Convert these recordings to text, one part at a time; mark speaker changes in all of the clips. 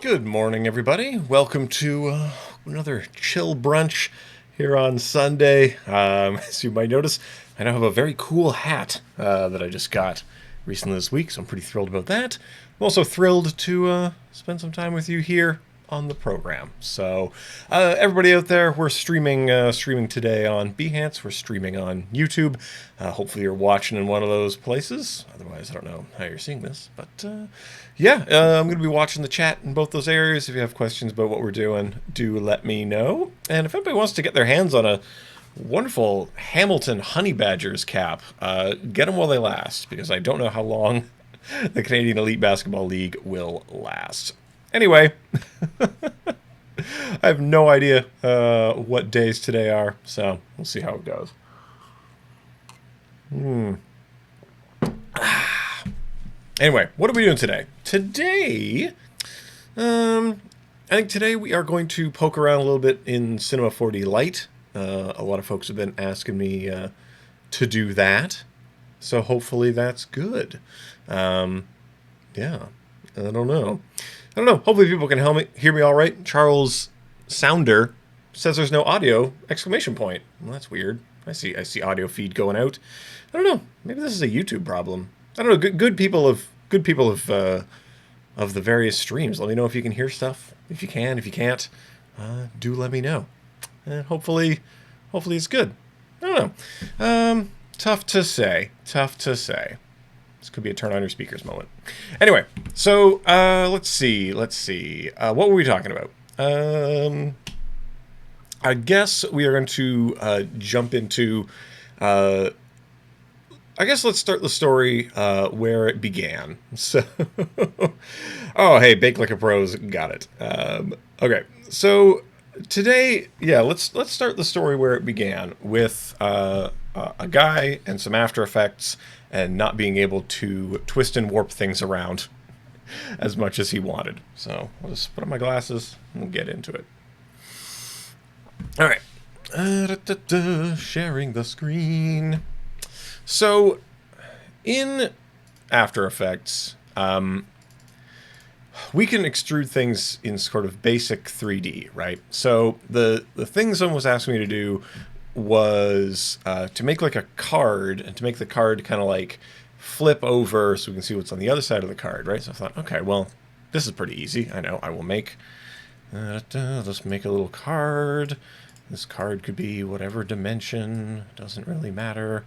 Speaker 1: Good morning, everybody. Welcome to another chill brunch here on Sunday. As you might notice, I now have a very cool hat that I just got recently this week, so I'm pretty thrilled about that. I'm also thrilled to spend some time with you here on the program. So, everybody out there, we're streaming today on Behance. We're streaming on YouTube. Hopefully, you're watching in one of those places. Otherwise, I don't know how you're seeing this, but yeah, I'm going to be watching the chat in both those areas. If you have questions about what we're doing, do let me know. And if anybody wants to get their hands on a wonderful Hamilton Honey Badgers cap, get them while they last, because I don't know how long the Canadian Elite Basketball League will last. Anyway, I have no idea what days today are, so we'll see how it goes. Anyway, what are we doing today? Today, I think today we are going to poke around a little bit in Cinema 4D Lite. A lot of folks have been asking me to do that, so hopefully that's good. Yeah, I don't know. Hopefully people can hear me all right. Charles Sounder says there's no audio! Exclamation point. Well, that's weird. I see audio feed going out. I don't know. Maybe this is a YouTube problem. I don't know. Good people of the various streams. Let me know if you can hear stuff. If you can, if you can't, do let me know. And hopefully it's good. I don't know. Tough to say. This could be a turn on your speakers moment. Anyway, so let's see. What were we talking about? I guess we are going to jump into. I guess let's start the story where it began. So, oh hey, Bake Like a Pros, got it. Okay, so today, yeah, let's start the story where it began with a guy and some After Effects and not being able to twist and warp things around as much as he wanted. So I'll just put on my glasses and we'll get into it. All right, sharing the screen. So in After Effects, we can extrude things in sort of basic 3D, right? So the thing someone was asking me to do was to make like a card, and to make the card kind of like flip over so we can see what's on the other side of the card, right? So I thought, okay, well, this is pretty easy. I know. I will make, let's make a little card. This card could be whatever dimension, doesn't really matter.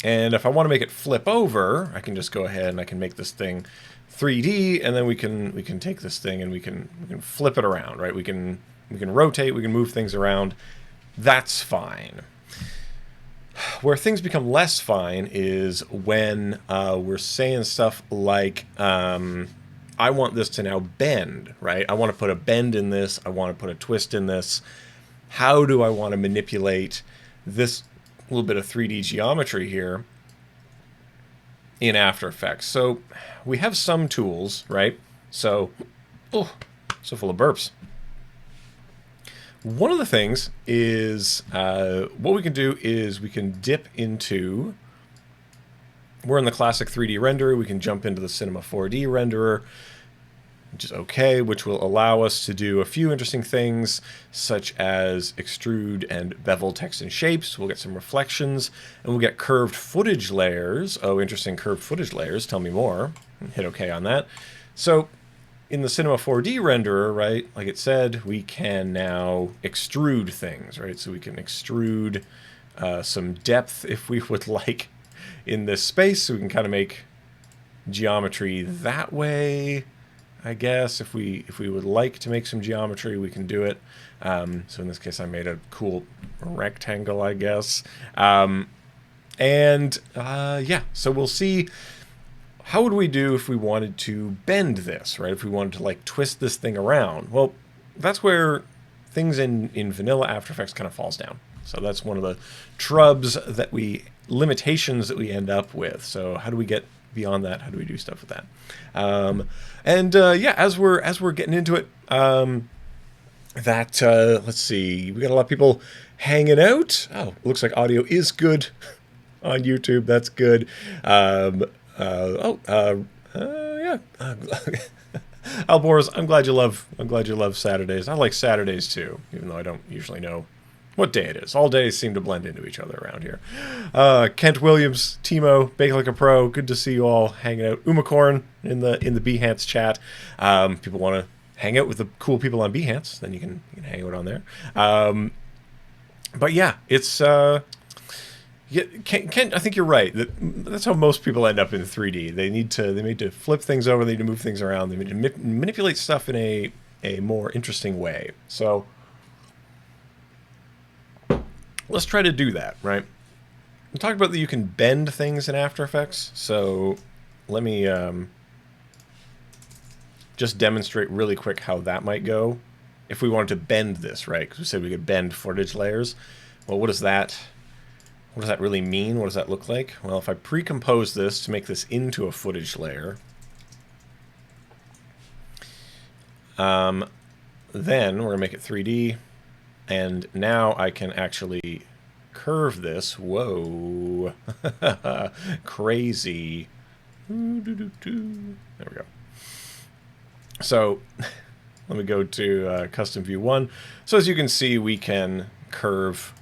Speaker 1: And if I want to make it flip over, I can just go ahead and I can make this thing 3D, and then we can take this thing and we can flip it around, right? We can rotate, we can move things around. That's fine. Where things become less fine is when we're saying stuff like, I want this to now bend, right? I want to put a bend in this. I want to put a twist in this. How do I want to manipulate this little bit of 3D geometry here in After Effects? So we have some tools, right? So, oh, so full of burps. One of the things is, what we can do is we can dip into, we're in the classic 3D renderer, we can jump into the Cinema 4D renderer, which is okay, which will allow us to do a few interesting things, such as extrude and bevel text and shapes. We'll get some reflections, and we'll get curved footage layers. Oh, interesting, curved footage layers, tell me more. Hit okay on that. So in the Cinema 4D renderer, right, like it said, we can now extrude things, right? So we can extrude some depth if we would like in this space. So we can kind of make geometry that way, I guess. If we would like to make some geometry, we can do it. So in this case, I made a cool rectangle, I guess. Yeah, so we'll see. How would we do if we wanted to bend this, right? If we wanted to like twist this thing around? Well, that's where things in vanilla After Effects kind of falls down. So that's one of the limitations that we end up with. So how do we get beyond that? How do we do stuff with that? Yeah, as we're getting into it, let's see, we got a lot of people hanging out. Oh, it looks like audio is good on YouTube. That's good. Yeah, yeah. Alboros, I'm glad you love Saturdays. I like Saturdays too, even though I don't usually know what day it is. All days seem to blend into each other around here. Kent Williams, Timo, Bake Like a Pro. Good to see you all hanging out. Umacorn in the Behance chat. People want to hang out with the cool people on Behance, then you can hang out on there. But yeah, it's yeah, Kent, I think you're right. That's how most people end up in 3D. They need to flip things over. They need to move things around. They need to manipulate stuff in a more interesting way. So let's try to do that, right? We talked about that you can bend things in After Effects. So let me just demonstrate really quick how that might go if we wanted to bend this, right? Because we said we could bend footage layers. Well, what does that really mean? What does that look like? Well, if I pre-compose this to make this into a footage layer, then we're going to make it 3D. And now I can actually curve this. Whoa. Crazy. There we go. So let me go to Custom View 1. So as you can see, we can curve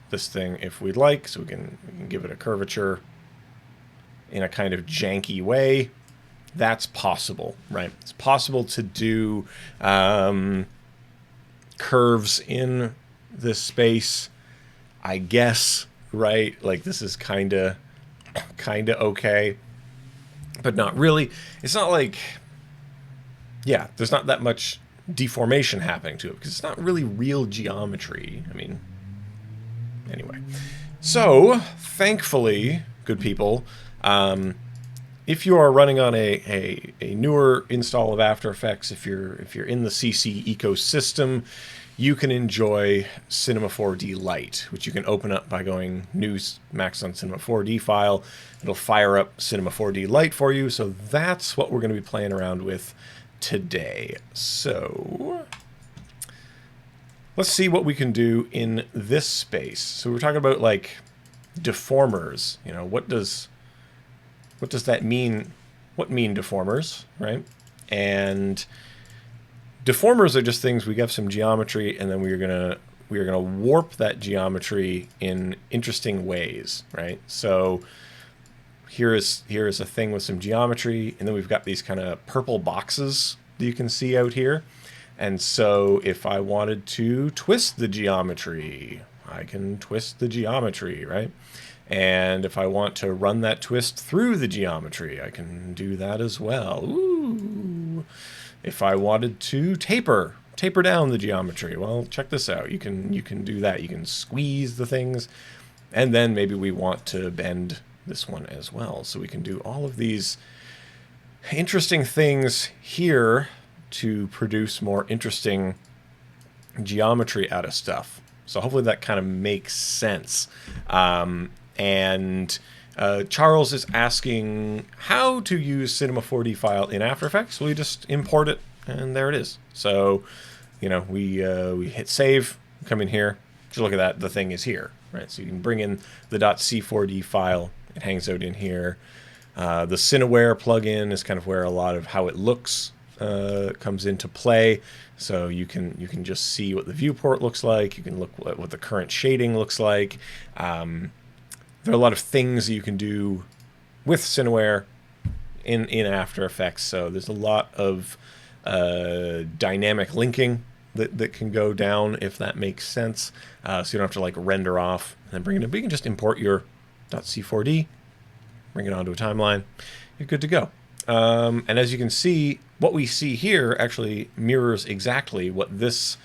Speaker 1: this thing if we'd like. So we can give it a curvature in a kind of janky way. That's possible, right? It's possible to do curves in this space, I guess, right? Like this is kind of okay, but not really. It's not like, yeah, there's not that much deformation happening to it because it's not really real geometry. I mean, anyway. So, thankfully, good people, if you are running on a newer install of After Effects, if you're in the CC ecosystem, you can enjoy Cinema 4D Lite, which you can open up by going New Max on Cinema 4D file. It'll fire up Cinema 4D Lite for you. So that's what we're going to be playing around with today. So let's see what we can do in this space. So we're talking about like deformers. You know, what does that mean? What mean deformers, right? And deformers are just things, we have some geometry and then we are gonna warp that geometry in interesting ways, right? So here is a thing with some geometry, and then we've got these kind of purple boxes that you can see out here. And so if I wanted to twist the geometry, I can twist the geometry, right? And if I want to run that twist through the geometry, I can do that as well. Ooh. If I wanted to taper down the geometry, well, check this out. You can do that. You can squeeze the things, and then maybe we want to bend this one as well. So we can do all of these interesting things here to produce more interesting geometry out of stuff. So hopefully that kind of makes sense. And Charles is asking how to use Cinema 4D file in After Effects. Well, you just import it, and there it is. So, you know, we hit save, come in here. Just look at that. The thing is here, right? So you can bring in the .c4d file. It hangs out in here. The Cineware plugin is kind of where a lot of how it looks comes into play. So you can just see what the viewport looks like. You can look at what the current shading looks like. There are a lot of things that you can do with Cineware in After Effects. So there's a lot of dynamic linking that can go down, if that makes sense. So you don't have to like render off and then bring it in. But you can just import your .c4d, bring it onto a timeline. You're good to go. And as you can see, what we see here actually mirrors exactly what this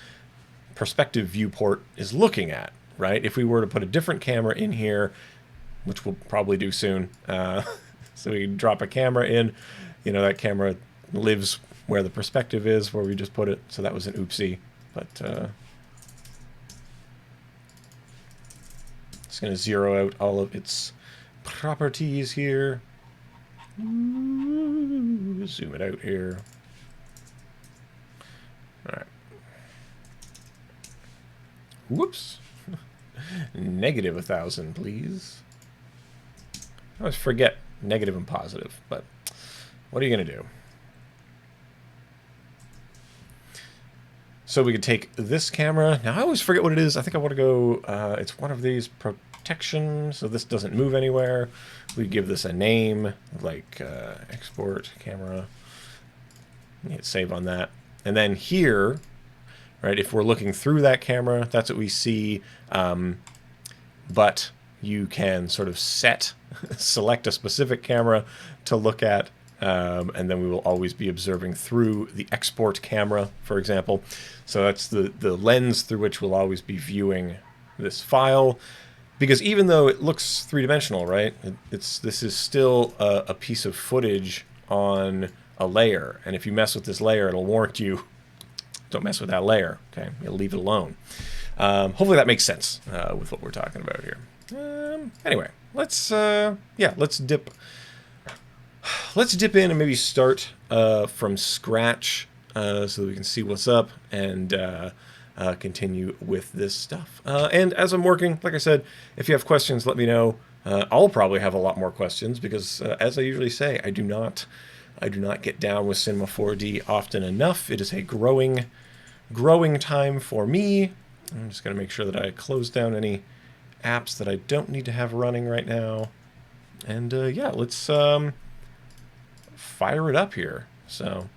Speaker 1: perspective viewport is looking at, right? If we were to put a different camera in here, which we'll probably do soon, so we can drop a camera in, you know, that camera lives where the perspective is, where we just put it, so that was an oopsie, but it's going to zero out all of its properties here. Zoom it out here. All right. Whoops. Negative 1,000, please. I always forget negative and positive, but what are you going to do? So we could take this camera. Now, I always forget what it is. I think I want to go, it's one of these protection, so this doesn't move anywhere. We give this a name, like export camera. Hit save on that. And then here, right, if we're looking through that camera, that's what we see. But you can sort of select a specific camera to look at. And then we will always be observing through the export camera, for example. So that's the lens through which we'll always be viewing this file. Because even though it looks three-dimensional, right, this is still a piece of footage on a layer. And if you mess with this layer, it'll warn you, don't mess with that layer, okay? You'll leave it alone. Hopefully that makes sense with what we're talking about here. Anyway, let's dip in and maybe start from scratch so that we can see what's up and continue with this stuff. And as I'm working, like I said, if you have questions, let me know. I'll probably have a lot more questions because, as I usually say, I do not get down with Cinema 4D often enough. It is a growing time for me. I'm just going to make sure that I close down any apps that I don't need to have running right now. And yeah, let's fire it up here. So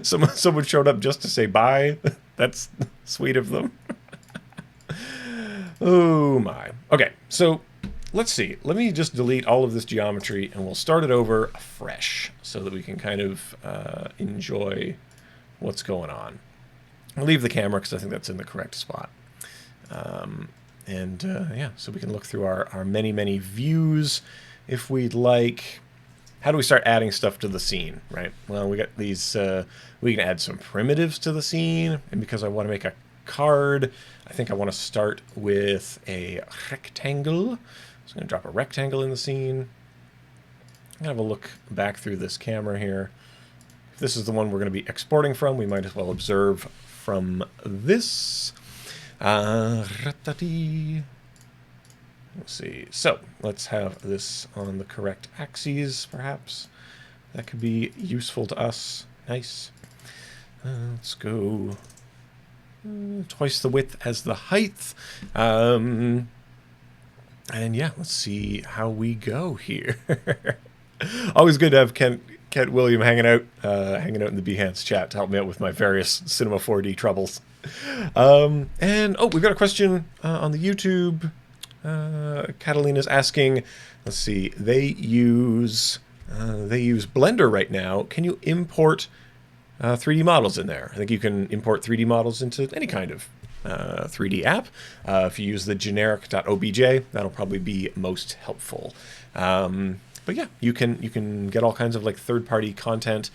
Speaker 1: someone showed up just to say bye. That's sweet of them. Oh my. Okay, so let's see. Let me just delete all of this geometry and we'll start it over fresh so that we can kind of enjoy what's going on. I'll leave the camera because I think that's in the correct spot. Yeah, so we can look through our many views if we'd like. How do we start adding stuff to the scene, right? Well, we got these, we can add some primitives to the scene, and because I want to make a card, I think I want to start with a rectangle. So I'm going to drop a rectangle in the scene. I'm going to have a look back through this camera here. If this is the one we're going to be exporting from, we might as well observe from this. Let's see. So let's have this on the correct axes, perhaps. That could be useful to us. Nice. Let's go twice the width as the height. And yeah, let's see how we go here. Always good to have Kent William hanging out in the Behance chat to help me out with my various Cinema 4D troubles. And oh, we've got a question on the YouTube. Catalina's asking, let's see, they use Blender right now. Can you import 3D models in there? I think you can import 3D models into any kind of 3D app. If you use the generic.obj, that'll probably be most helpful. But yeah, you can get all kinds of like third-party content,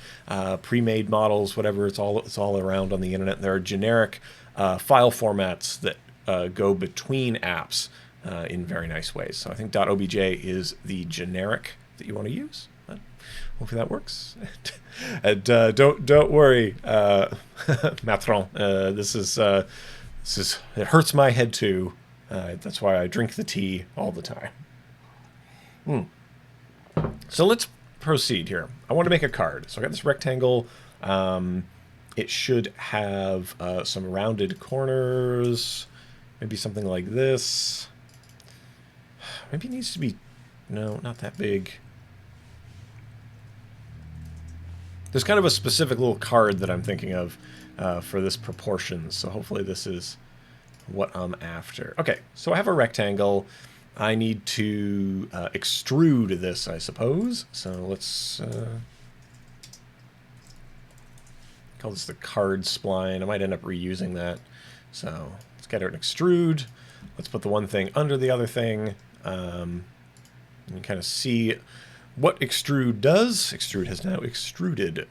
Speaker 1: pre-made models, whatever. It's all around on the internet. There are generic file formats that go between apps in very nice ways. So I think .obj is the generic that you want to use. But hopefully that works. And don't worry, Matron. This is it hurts my head too. That's why I drink the tea all the time. So let's proceed here. I want to make a card. So I got this rectangle. It should have some rounded corners. Maybe something like this. Maybe it needs to be... No, not that big. There's kind of a specific little card that I'm thinking of for this proportions. So hopefully this is what I'm after. Okay, so I have a rectangle. I need to extrude this, I suppose. So let's call this the card spline. I might end up reusing that. So let's get an extrude. Let's put the one thing under the other thing. And kind of see what extrude does. Extrude has now extruded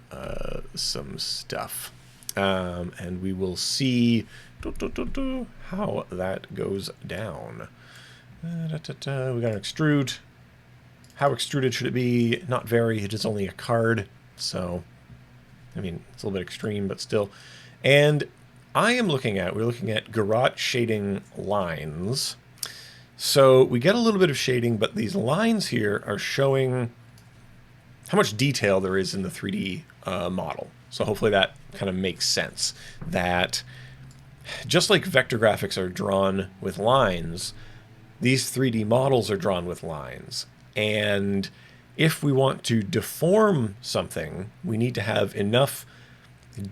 Speaker 1: some stuff. And we will see how that goes down. We got an extrude. How extruded should it be? Not very. It is only a card. So, I mean, it's a little bit extreme, but still. And we're looking at garrote shading lines. So we get a little bit of shading, but these lines here are showing how much detail there is in the 3D model. So hopefully that kind of makes sense. That just like vector graphics are drawn with lines, these 3D models are drawn with lines. And if we want to deform something, we need to have enough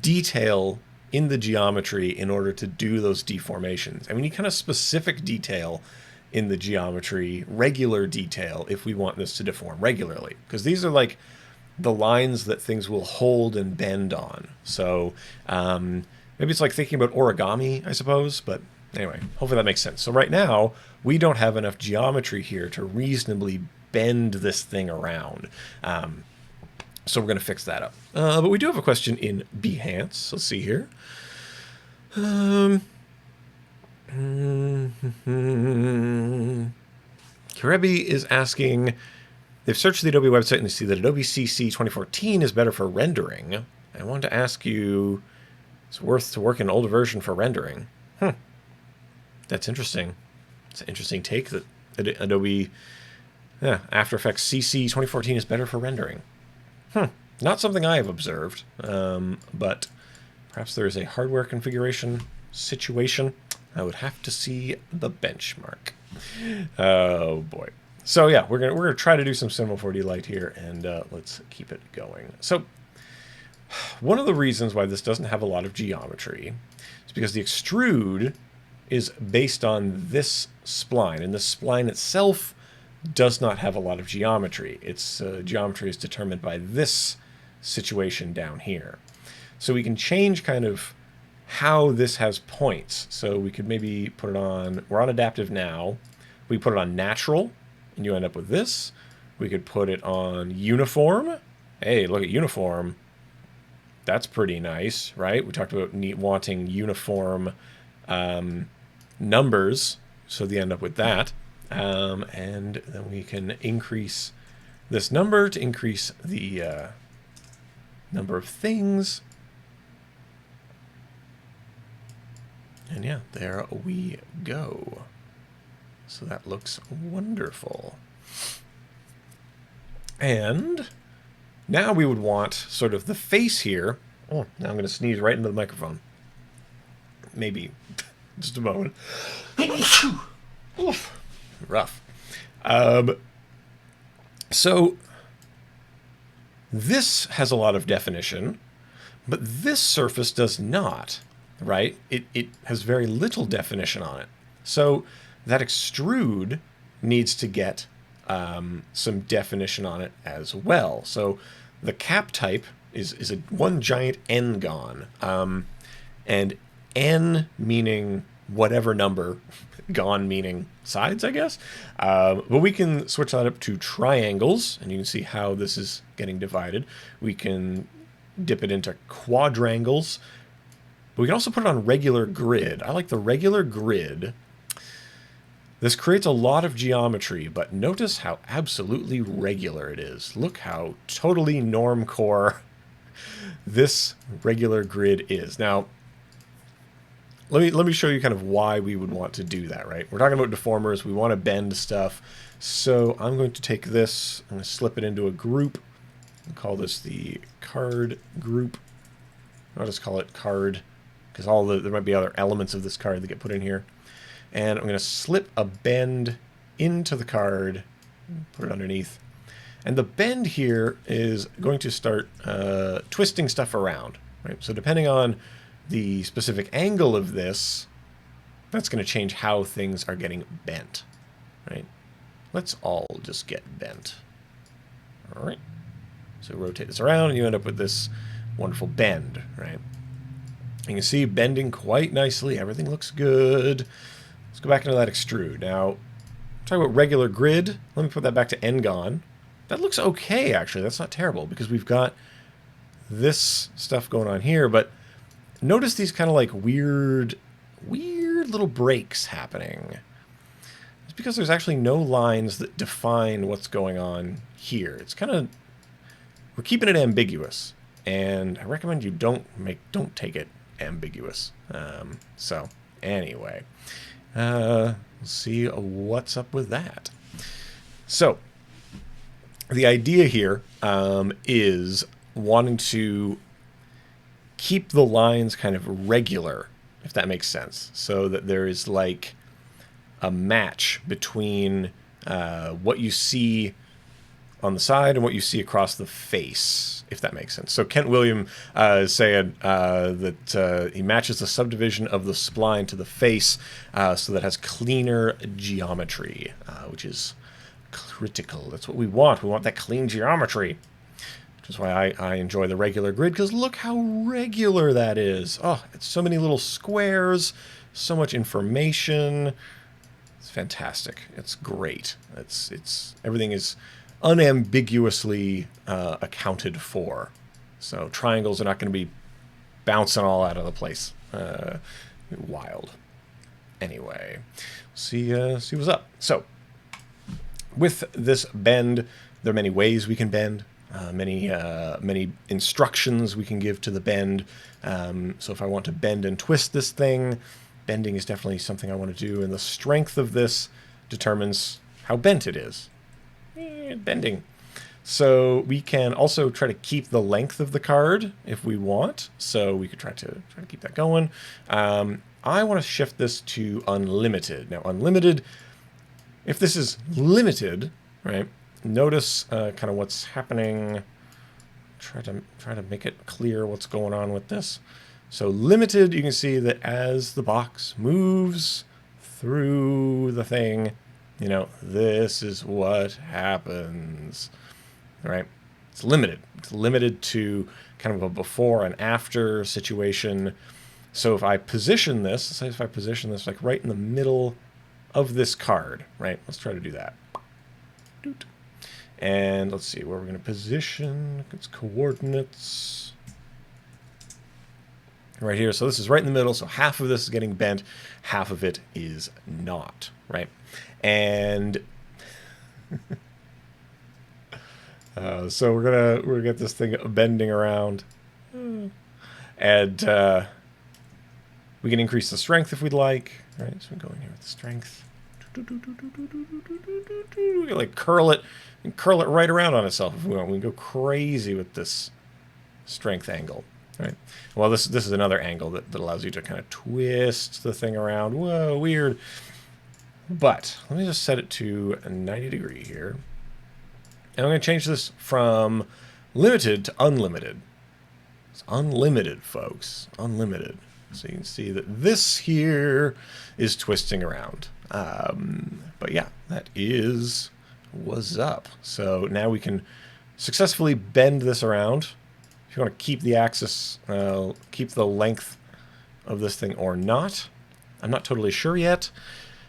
Speaker 1: detail in the geometry in order to do those deformations. And we need kind of specific detail in the geometry, regular detail, if we want this to deform regularly. Because these are like the lines that things will hold and bend on. So maybe it's like thinking about origami, I suppose. But anyway, hopefully that makes sense. So right now, we don't have enough geometry here to reasonably bend this thing around. So we're going to fix that up. But we do have a question in Behance. Let's see here. Karebi is asking, they've searched the Adobe website and they see that Adobe CC 2014 is better for rendering. I wanted to ask you, is it worth to work in an older version for rendering? That's interesting. It's an interesting take that Adobe After Effects CC 2014 is better for rendering. Not something I have observed, but perhaps there is a hardware configuration situation. I would have to see the benchmark. Oh boy. So yeah, we're gonna try to do some Cinema 4D Lite here, and let's keep it going. So one of the reasons why this doesn't have a lot of geometry is because the extrude is based on this spline, and the spline itself does not have a lot of geometry. Its geometry is determined by this situation down here. So we can change kind of how this has points. So we could maybe put it on, we're on adaptive now. We put it on natural, and you end up with this. We could put it on uniform. Hey, look at uniform. That's pretty nice, right? We talked about wanting uniform numbers, so they end up with that. And then we can increase this number to increase the number of things. And yeah, there we go. So that looks wonderful. And now we would want sort of the face here. Oh, now I'm going to sneeze right into the microphone. Maybe. Just a moment. Oof. Rough. So this has a lot of definition, but this surface does not, right? It has very little definition on it. So that extrude needs to get some definition on it as well. So the cap type is a one giant n-gon, and n meaning whatever number, gon meaning sides, I guess. But we can switch that up to triangles, and you can see how this is getting divided. We can dip it into quadrangles, but we can also put it on regular grid. I like the regular grid. This creates a lot of geometry, but notice how absolutely regular it is. Look how totally normcore this regular grid is. Now, let me show you kind of why we would want to do that, right? We're talking about deformers. We want to bend stuff. So I'm going to take this, I'm going to slip it into a group. I'll call this the card group. I'll just call it card, because there might be other elements of this card that get put in here. And I'm going to slip a bend into the card, put it underneath. And the bend here is going to start twisting stuff around, right? So depending on the specific angle of this, that's going to change how things are getting bent, right? Let's all just get bent. All right. So rotate this around, and you end up with this wonderful bend, right? You can see bending quite nicely. Everything looks good. Let's go back into that extrude. Now, talk about regular grid. Let me put that back to n-gon. That looks okay, actually. That's not terrible, because we've got this stuff going on here, but notice these kind of like weird little breaks happening. It's because there's actually no lines that define what's going on here. It's kind of, we're keeping it ambiguous, and I recommend you don't take it ambiguous. So anyway, let's see what's up with that. So the idea here is wanting to keep the lines kind of regular, if that makes sense, so that there is like a match between what you see on the side and what you see across the face, if that makes sense. So Kent William is saying that he matches the subdivision of the spline to the face so that it has cleaner geometry, which is critical. That's what we want. We want that clean geometry. Which is why I enjoy the regular grid, because look how regular that is. Oh, it's so many little squares, so much information. It's fantastic. It's great. It's everything is unambiguously accounted for. So triangles are not going to be bouncing all out of the place. Wild. Anyway, see what's up. So with this bend, there are many ways we can bend. Many instructions we can give to the bend. So if I want to bend and twist this thing, bending is definitely something I want to do, and the strength of this determines how bent it is. Bending. So we can also try to keep the length of the card if we want. So we could try to keep that going. I want to shift this to unlimited. Now unlimited, if this is limited, right? Notice kind of what's happening. Try to make it clear what's going on with this. So limited, you can see that as the box moves through the thing, you know, this is what happens, right? It's limited. It's limited to kind of a before and after situation. So if I position this, say if I position this like right in the middle of this card, right? Let's try to do that. And let's see where we're going to position its coordinates. Right here. So this is right in the middle. So half of this is getting bent, half of it is not, right? And so we're gonna get this thing bending around, and we can increase the strength if we'd like. Right, so we go in here with the strength. We can like curl it right around on itself if we want. We can go crazy with this strength angle. Right. Well, this is another angle that allows you to kind of twist the thing around. Whoa, weird. But let me just set it to a 90 degree here. And I'm going to change this from limited to unlimited. It's unlimited, folks. Unlimited. So you can see that this here is twisting around. But yeah, that is what's up. So now we can successfully bend this around. If you want to keep the axis, keep the length of this thing or not. I'm not totally sure yet,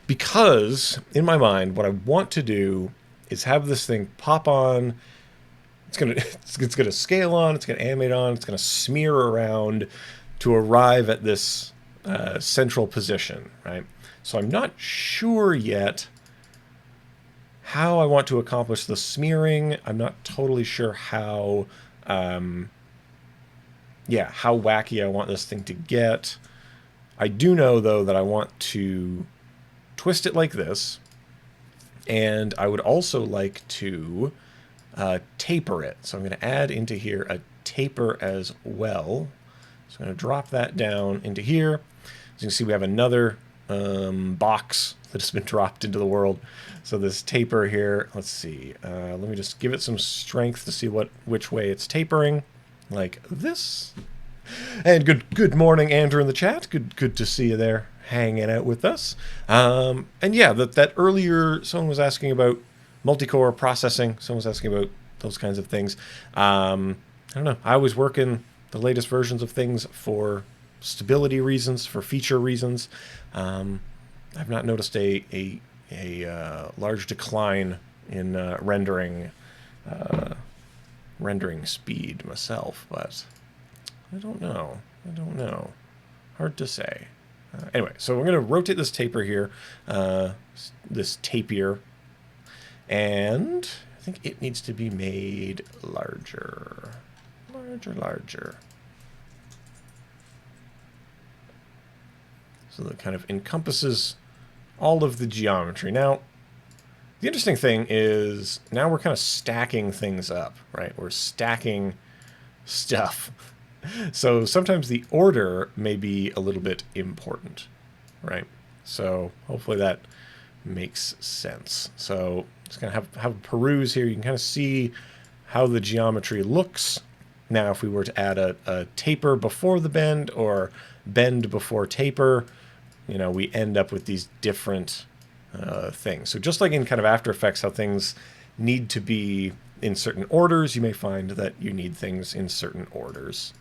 Speaker 1: because in my mind, what I want to do is have this thing pop on. It's gonna scale on. It's gonna animate on. It's gonna smear around to arrive at this central position, right? So I'm not sure yet how I want to accomplish the smearing. I'm not totally sure how. How wacky I want this thing to get. I do know, though, that I want to twist it like this, and I would also like to taper it. So I'm going to add into here a taper as well. So I'm going to drop that down into here. As you can see, we have another box that has been dropped into the world. So this taper here, let's see. Let me just give it some strength to see which way it's tapering. Like this. And good morning, Andrew, in the chat. Good to see you there, hanging out with us. And yeah, that earlier someone was asking about multi-core processing. Someone was asking about those kinds of things. I don't know. I always work in the latest versions of things for stability reasons, for feature reasons. I've not noticed a large decline in rendering speed myself, but I don't know. Hard to say. Anyway, so we're going to rotate this taper here, this tapier, and I think it needs to be made larger. Larger. So that kind of encompasses all of the geometry. Now, The interesting thing is now we're kind of stacking things up, right? We're stacking stuff. So sometimes the order may be a little bit important, right? So hopefully that makes sense. So just gonna have a peruse here. You can kind of see how the geometry looks. Now, if we were to add a taper before the bend or bend before taper, you know, we end up with these different things. So just like in kind of After Effects, how things need to be in certain orders, you may find that you need things in certain orders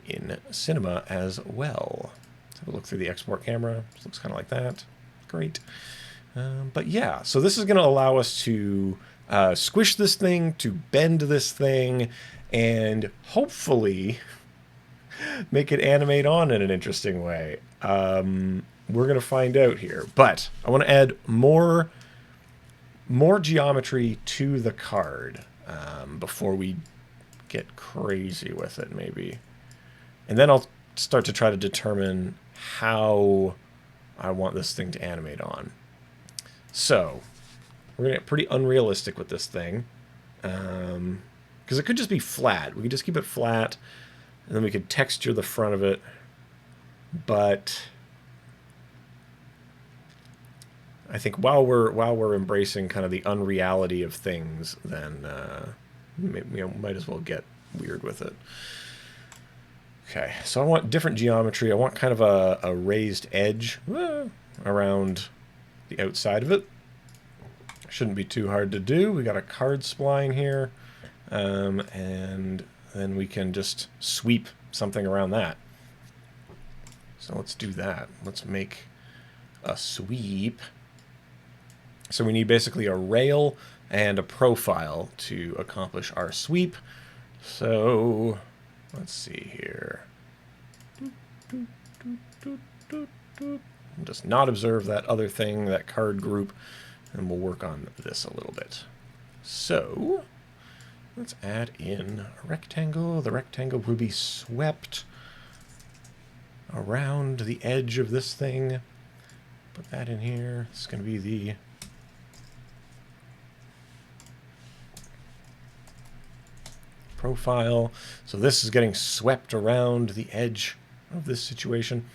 Speaker 1: in Cinema as well. Let's have a look through the export camera. It looks kind of like that. Great. But yeah, so this is going to allow us to squish this thing, to bend this thing, and hopefully make it animate on in an interesting way. We're going to find out here. But I want to add more geometry to the card before we get crazy with it, maybe. And then I'll start to try to determine how I want this thing to animate on. So we're going to get pretty unrealistic with this thing. Because it could just be flat. We could just keep it flat, and then we could texture the front of it. But I think while we're embracing kind of the unreality of things, then we might as well get weird with it. Okay, so I want different geometry. I want kind of a raised edge around the outside of it. Shouldn't be too hard to do. We got a card spline here, and then we can just sweep something around that. So let's do that. Let's make a sweep. So we need basically a rail and a profile to accomplish our sweep. So let's see here. Just not observe that other thing, that card group, and we'll work on this a little bit. So let's add in a rectangle. The rectangle will be swept around the edge of this thing. Put that in here. It's going to be the profile. So this is getting swept around the edge of this situation.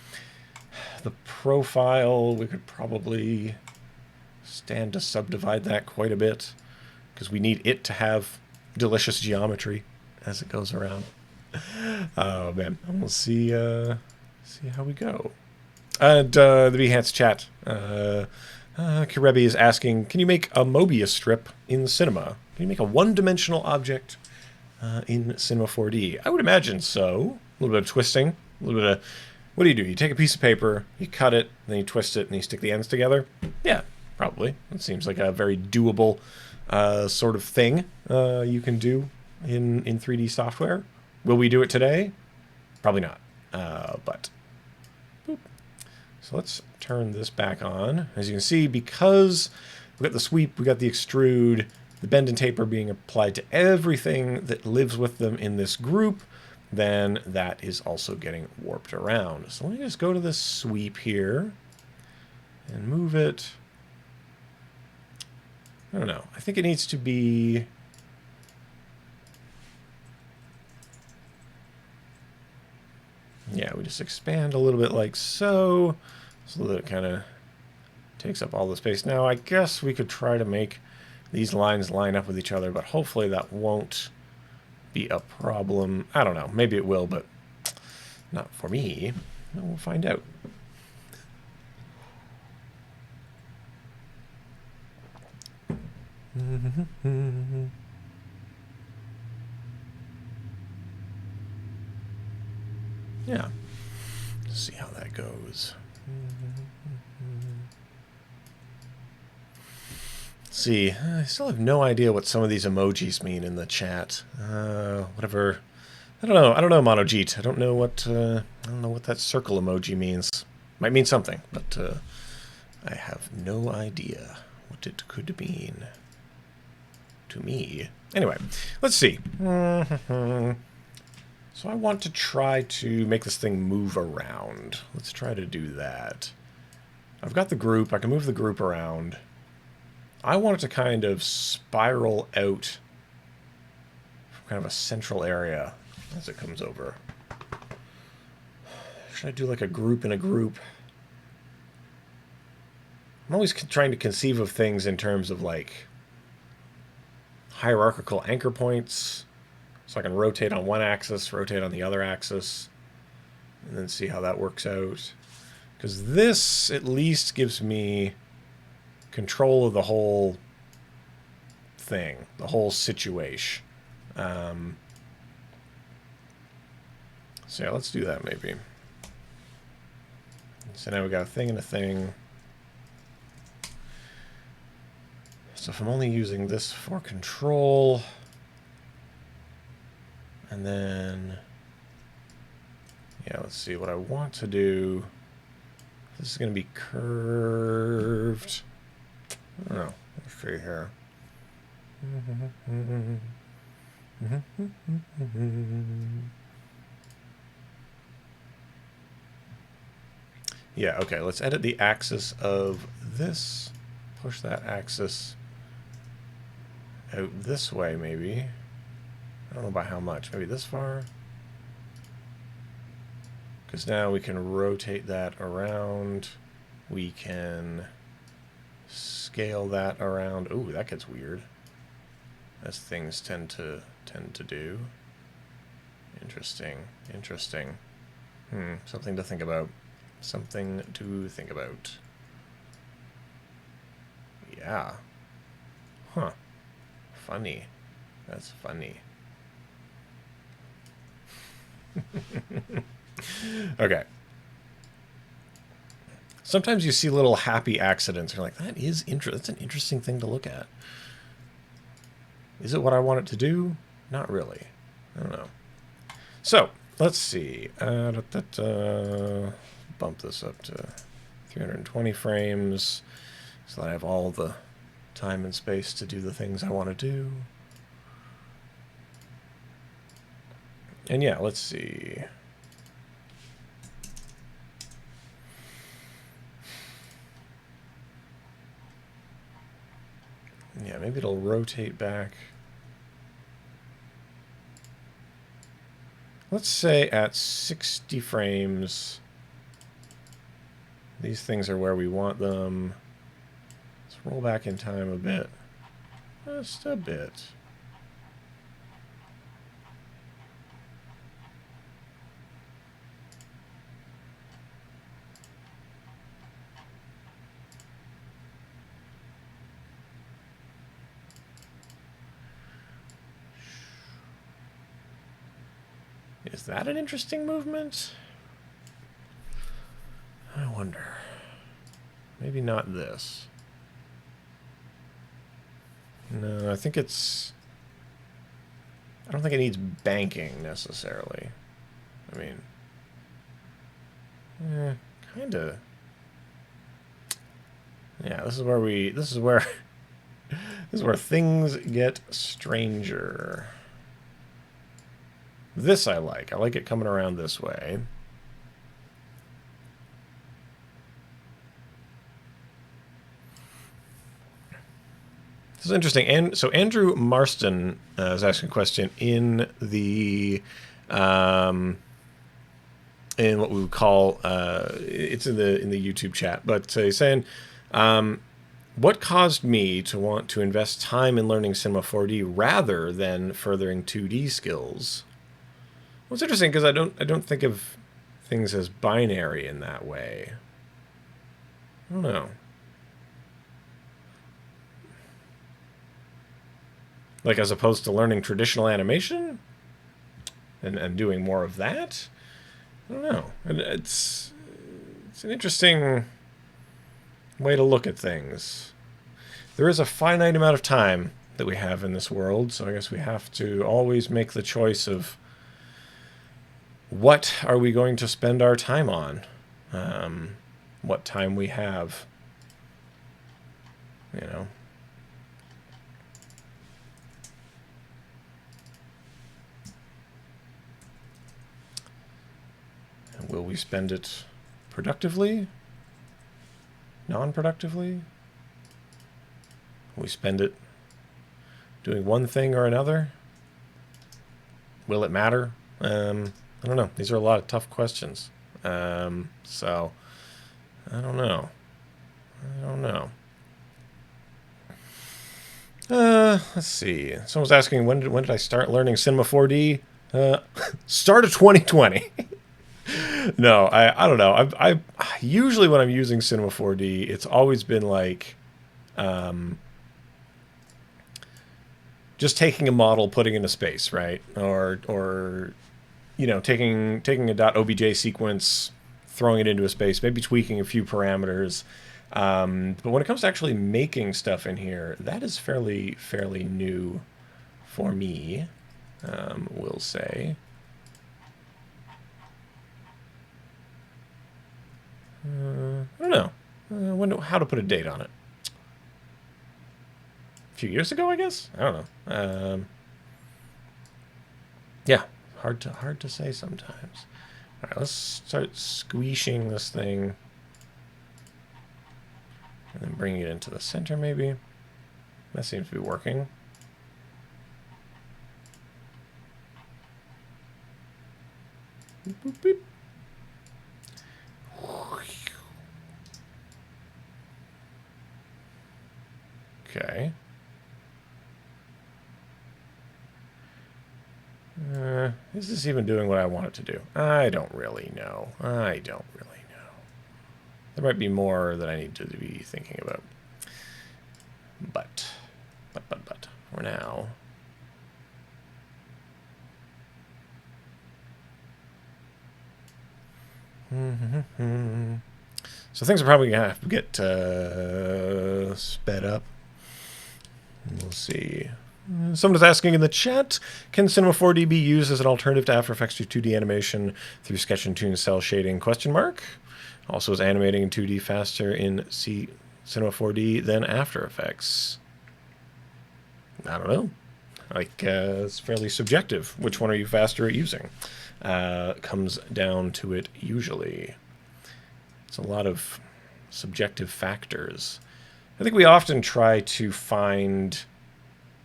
Speaker 1: The profile, we could probably stand to subdivide that quite a bit because we need it to have delicious geometry as it goes around. Oh man, and we'll see how we go. And the Behance chat, Kirebi is asking, can you make a Mobius strip in Cinema? Can you make a one-dimensional object in Cinema 4D? I would imagine so. A little bit of twisting, a little bit of... What do? You take a piece of paper, you cut it, then you twist it, and you stick the ends together? Yeah, probably. It seems like a very doable sort of thing you can do in 3D software. Will we do it today? Probably not. But boop. So let's turn this back on. As you can see, because we got the sweep, we got the extrude, the bend and taper being applied to everything that lives with them in this group, then that is also getting warped around. So let me just go to this sweep here and move it. I don't know. I think it needs to be... Yeah, we just expand a little bit like so that it kind of takes up all the space. Now, I guess we could try to make these lines line up with each other, but hopefully that won't be a problem. I don't know. Maybe it will, but not for me. We'll find out. Yeah. Let's see how that goes. Let's see. I still have no idea what some of these emojis mean in the chat. Whatever. I don't know. I don't know, Monojit. I don't know what that circle emoji means. Might mean something, but I have no idea what it could mean to me. Anyway, let's see. So I want to try to make this thing move around. Let's try to do that. I've got the group. I can move the group around. I want it to kind of spiral out from kind of a central area as it comes over. Should I do like a group in a group? I'm always trying to conceive of things in terms of like hierarchical anchor points. So I can rotate on one axis, rotate on the other axis, and then see how that works out. Because this at least gives me control of the whole thing, the whole situation. So yeah, let's do that maybe. So now we got a thing and a thing. So if I'm only using this for control, and then, yeah, let's see what I want to do. This is going to be curved. I don't know. Let's see here. Yeah, okay, let's edit the axis of this. Push that axis out this way, maybe. I don't know by how much. Maybe this far? Because now we can rotate that around. We can scale that around. Ooh, that gets weird. As things tend to do. Interesting. Interesting. Something to think about. Something to think about. Yeah. Huh. Funny. That's funny. Okay. Sometimes you see little happy accidents. You're like, that is that's an interesting thing to look at. Is it what I want it to do? Not really. I don't know. So, let's see. Bump this up to 320 frames so that I have all the time and space to do the things I want to do. And yeah, let's see. Yeah, maybe it'll rotate back. Let's say at 60 frames, these things are where we want them. Let's roll back in time a bit. Just a bit. Is that an interesting movement? I wonder. Maybe not this. No, I think it's... I don't think it needs banking, necessarily. I mean... kinda... Yeah, this is where we... This is where... this is where things get stranger. This I like. I like it coming around this way. This is interesting. And so Andrew Marston is asking a question in the in what we would call it's in the YouTube chat, but he's saying, what caused me to want to invest time in learning Cinema 4D rather than furthering 2D skills? Well, it's interesting because I don't think of things as binary in that way. I don't know. Like as opposed to learning traditional animation and doing more of that? I don't know. It's an interesting way to look at things. There is a finite amount of time that we have in this world, so I guess we have to always make the choice of what are we going to spend our time on? What time we have, you know. And will we spend it productively? Non-productively? We spend it doing one thing or another? Will it matter? I don't know. These are a lot of tough questions. So, I don't know. I don't know. Let's see. Someone's asking when did I start learning Cinema 4D? Start of 2020. No, I don't know. I usually when I'm using Cinema 4D, it's always been like just taking a model, putting it into space, right? Or you know, taking a .obj sequence, throwing it into a space, maybe tweaking a few parameters. But when it comes to actually making stuff in here, that is fairly new for me, we'll say. I don't know. How to put a date on it. A few years ago, I guess? I don't know. Yeah, hard to say sometimes. All right, let's start squeeshing this thing. And then bringing it into the center, maybe. That seems to be working. Boop, boop, boop. Okay. Is this even doing what I want it to do? I don't really know. I don't really know. There might be more that I need to be thinking about. But, for now. So things are probably going to have to get sped up. We'll see. Someone is asking in the chat, can Cinema 4D be used as an alternative to After Effects to 2D animation through Sketch and Toon cell shading? Also, is animating in 2D faster in Cinema 4D than After Effects? I don't know. Like, it's fairly subjective. Which one are you faster at using? Comes down to it usually. It's a lot of subjective factors. I think we often try to find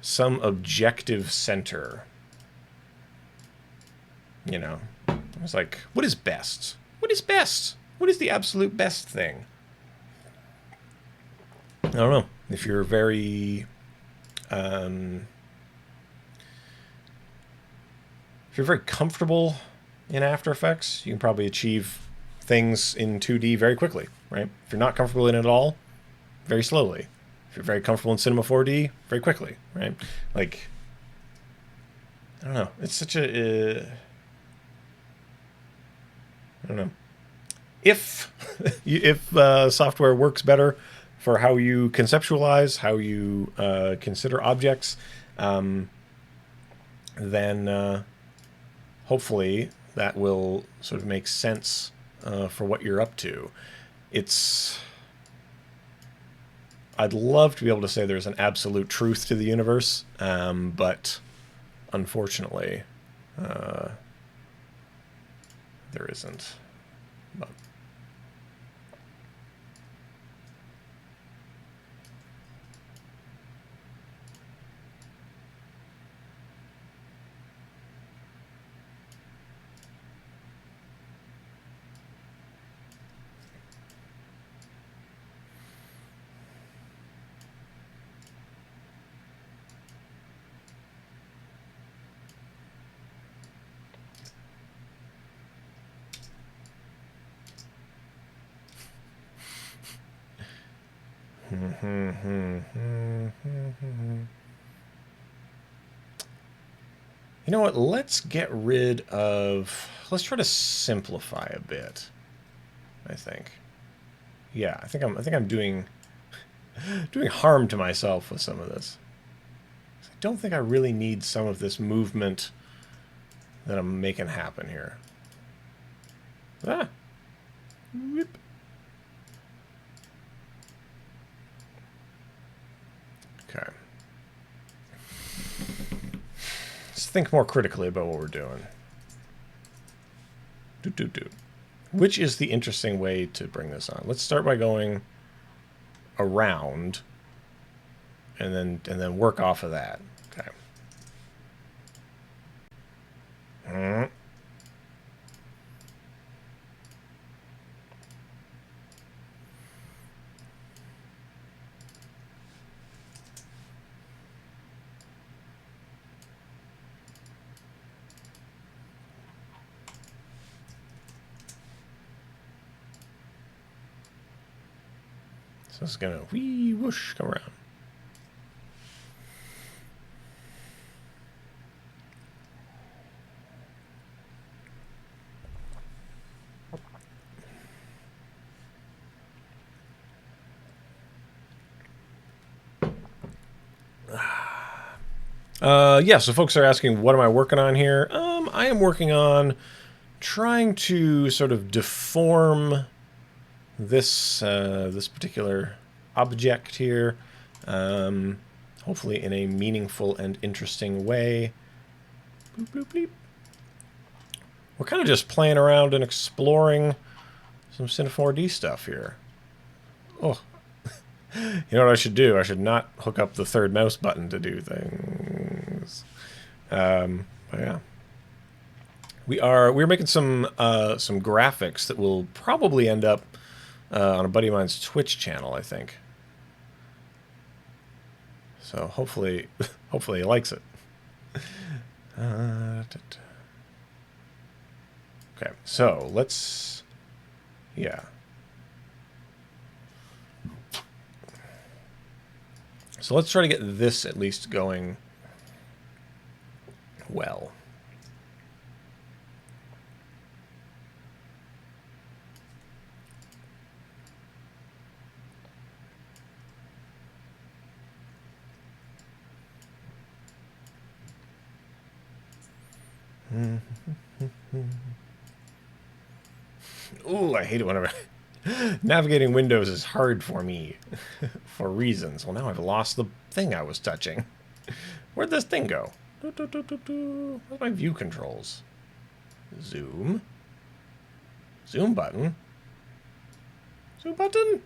Speaker 1: some objective center. You know, it's like, what is best? What is best? What is the absolute best thing? I don't know. If you're very, if you're very comfortable in After Effects, you can probably achieve things in 2D very quickly, right? If you're not comfortable in it at all, very slowly. If you're very comfortable in Cinema 4D, very quickly, right? Like, I don't know. It's such a... I don't know. If software works better for how you conceptualize, how you consider objects, then hopefully that will sort of make sense for what you're up to. I'd love to be able to say there's an absolute truth to the universe, but unfortunately, there isn't. But you know what? Let's try to simplify a bit. I think. Yeah, I think I'm doing harm to myself with some of this. I don't think I really need some of this movement that I'm making happen here. Ah. Whoop. Okay. Let's think more critically about what we're doing. Which is the interesting way to bring this on? Let's start by going around and then work off of that. Okay. So it's gonna whee whoosh come around. Yeah, so folks are asking, what am I working on here? I am working on trying to sort of deform this this particular object here, hopefully in a meaningful and interesting way. Boop, boop, boop. We're kind of just playing around and exploring some Cine 4D stuff here. Oh, you know what I should do? I should not hook up the third mouse button to do things. But yeah, we're making some graphics that will probably end up on a buddy of mine's Twitch channel, I think. So hopefully he likes it. Okay, so let's, yeah. So let's try to get this at least going well. Ooh, I hate it whenever navigating windows is hard for me for reasons. Well, now I've lost the thing I was touching. Where'd this thing go? Where's my view controls? Zoom. Zoom button. Zoom button.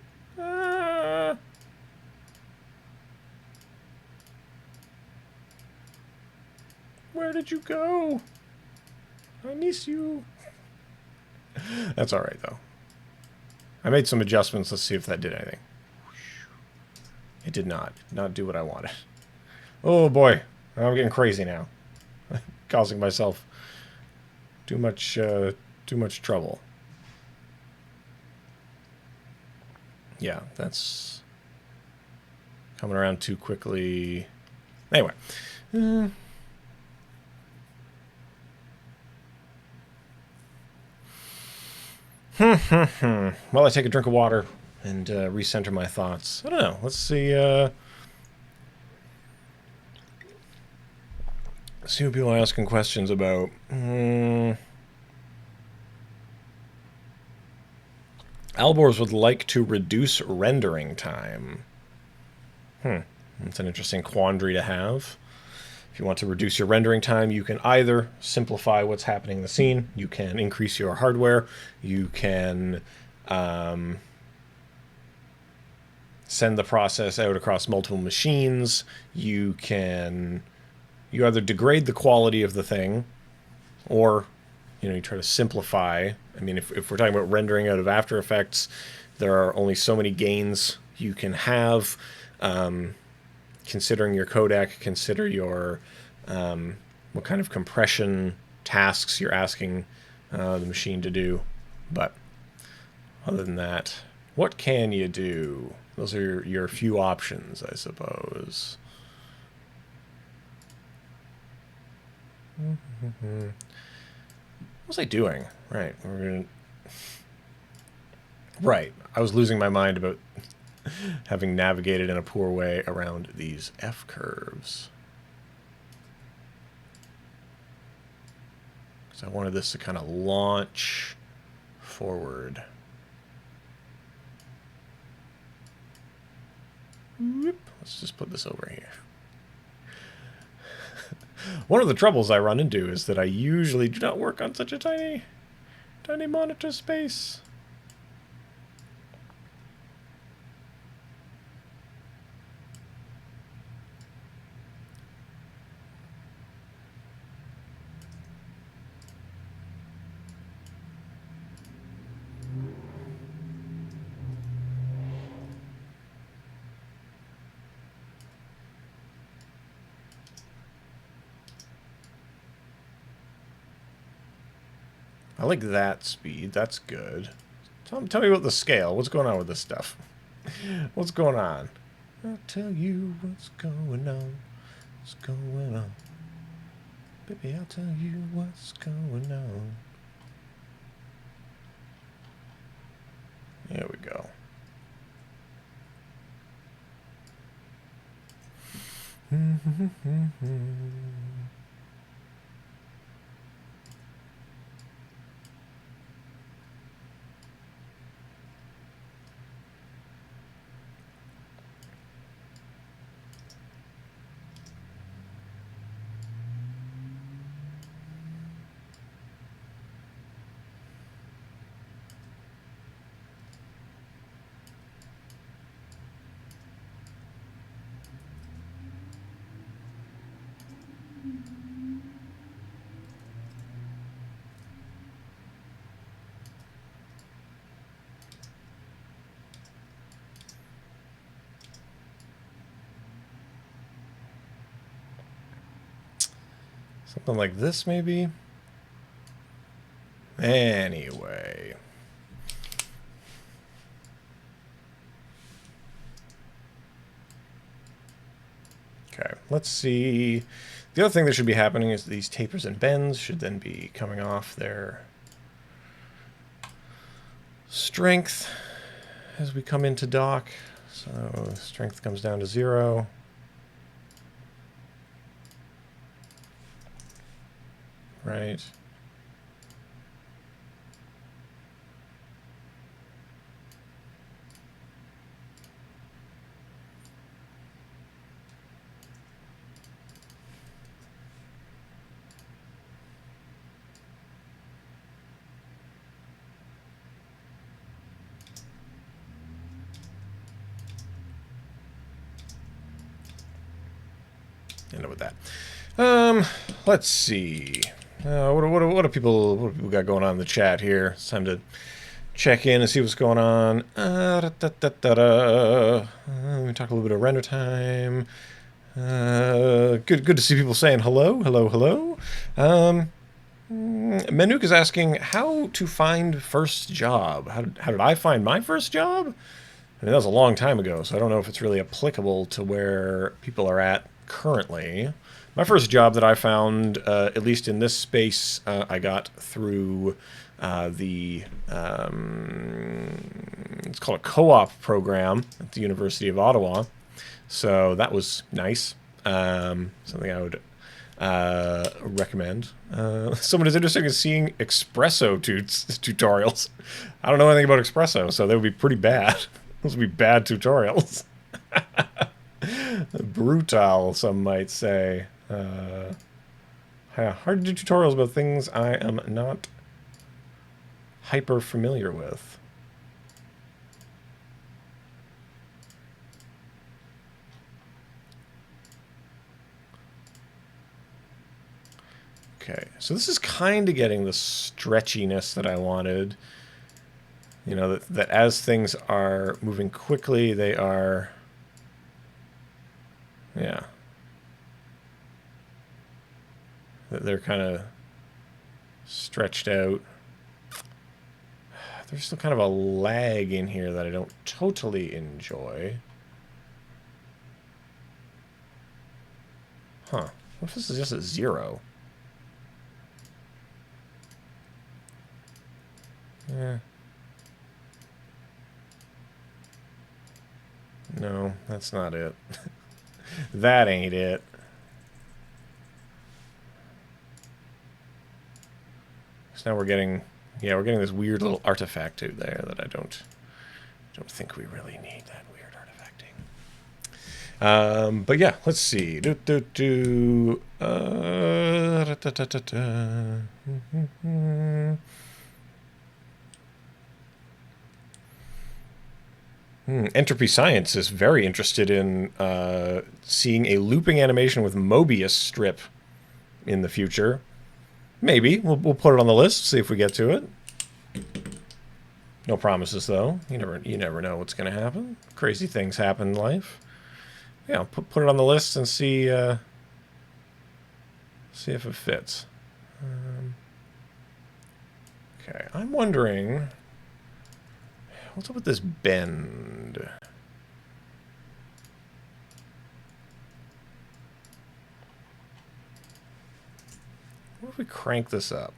Speaker 1: Where did you go? I miss you. That's all right, though. I made some adjustments. Let's see if that did anything. It did not. Did not do what I wanted. Oh, boy. I'm getting crazy now. Causing myself too much trouble. Yeah, that's coming around too while I take a drink of water and recenter my thoughts. I don't know. Let's see. See what people are asking questions about. Albors would like to reduce rendering time. That's an interesting quandary to have. If you want to reduce your rendering time, you can either simplify what's happening in the scene, you can increase your hardware, you can send the process out across multiple machines, you either degrade the quality of the thing, or you try to simplify. I mean, if we're talking about rendering out of After Effects, there are only so many gains you can have. Considering your codec, consider your what kind of compression tasks you're asking the machine to do. But other than that, what can you do? Those are your few options, I suppose. What was I doing? Right. Right. I was losing my mind about having navigated in a poor way around these F curves. So I wanted this to kind of launch forward. Whoop. Let's just put this over here. One of the troubles I run into is that I usually do not work on such a tiny monitor space. I like that speed. That's good. Tell me about the scale. What's going on with this stuff? What's going on? I'll tell you what's going on. What's going on? Baby, I'll tell you what's going on. There we go. Something like this, maybe? Anyway. Okay, let's see. The other thing that should be happening is these tapers and bends should then be coming off their strength as we come into dock. So strength comes down to 0. Right. End up with that. Let's see. What do people got going on in the chat here? It's time to check in and see what's going on. Let me talk a little bit of render time. Good to see people saying hello, hello, hello. Menuk is asking how to find first job. How did I find my first job? I mean, that was a long time ago, so I don't know if it's really applicable to where people are at currently. My first job that I found, at least in this space, I got through it's called a co-op program at the University of Ottawa. So that was nice. Something I would recommend. Someone is interested in seeing espresso tutorials. I don't know anything about espresso, so they would be pretty bad. Those would be bad tutorials. Brutal, some might say. Hard to do tutorials about things I am not hyper familiar with. Okay, so this is kind of getting the stretchiness that I wanted. You know, that as things are moving quickly, they are... Yeah. They're kind of stretched out. There's still kind of a lag in here that I don't totally enjoy. Huh. What if this is just at 0? Yeah. No, that's not it. That ain't it. So now we're getting, yeah, we're getting this weird little artifact out there that I don't think we really need that weird artifacting. But yeah, let's see. Entropy Science is very interested in seeing a looping animation with Mobius strip in the future. Maybe. We'll put it on the list, see if we get to it. No promises, though. You never know what's going to happen. Crazy things happen in life. Yeah, put it on the list and see if it fits. Okay, I'm wondering, what's up with this bend? What if we crank this up?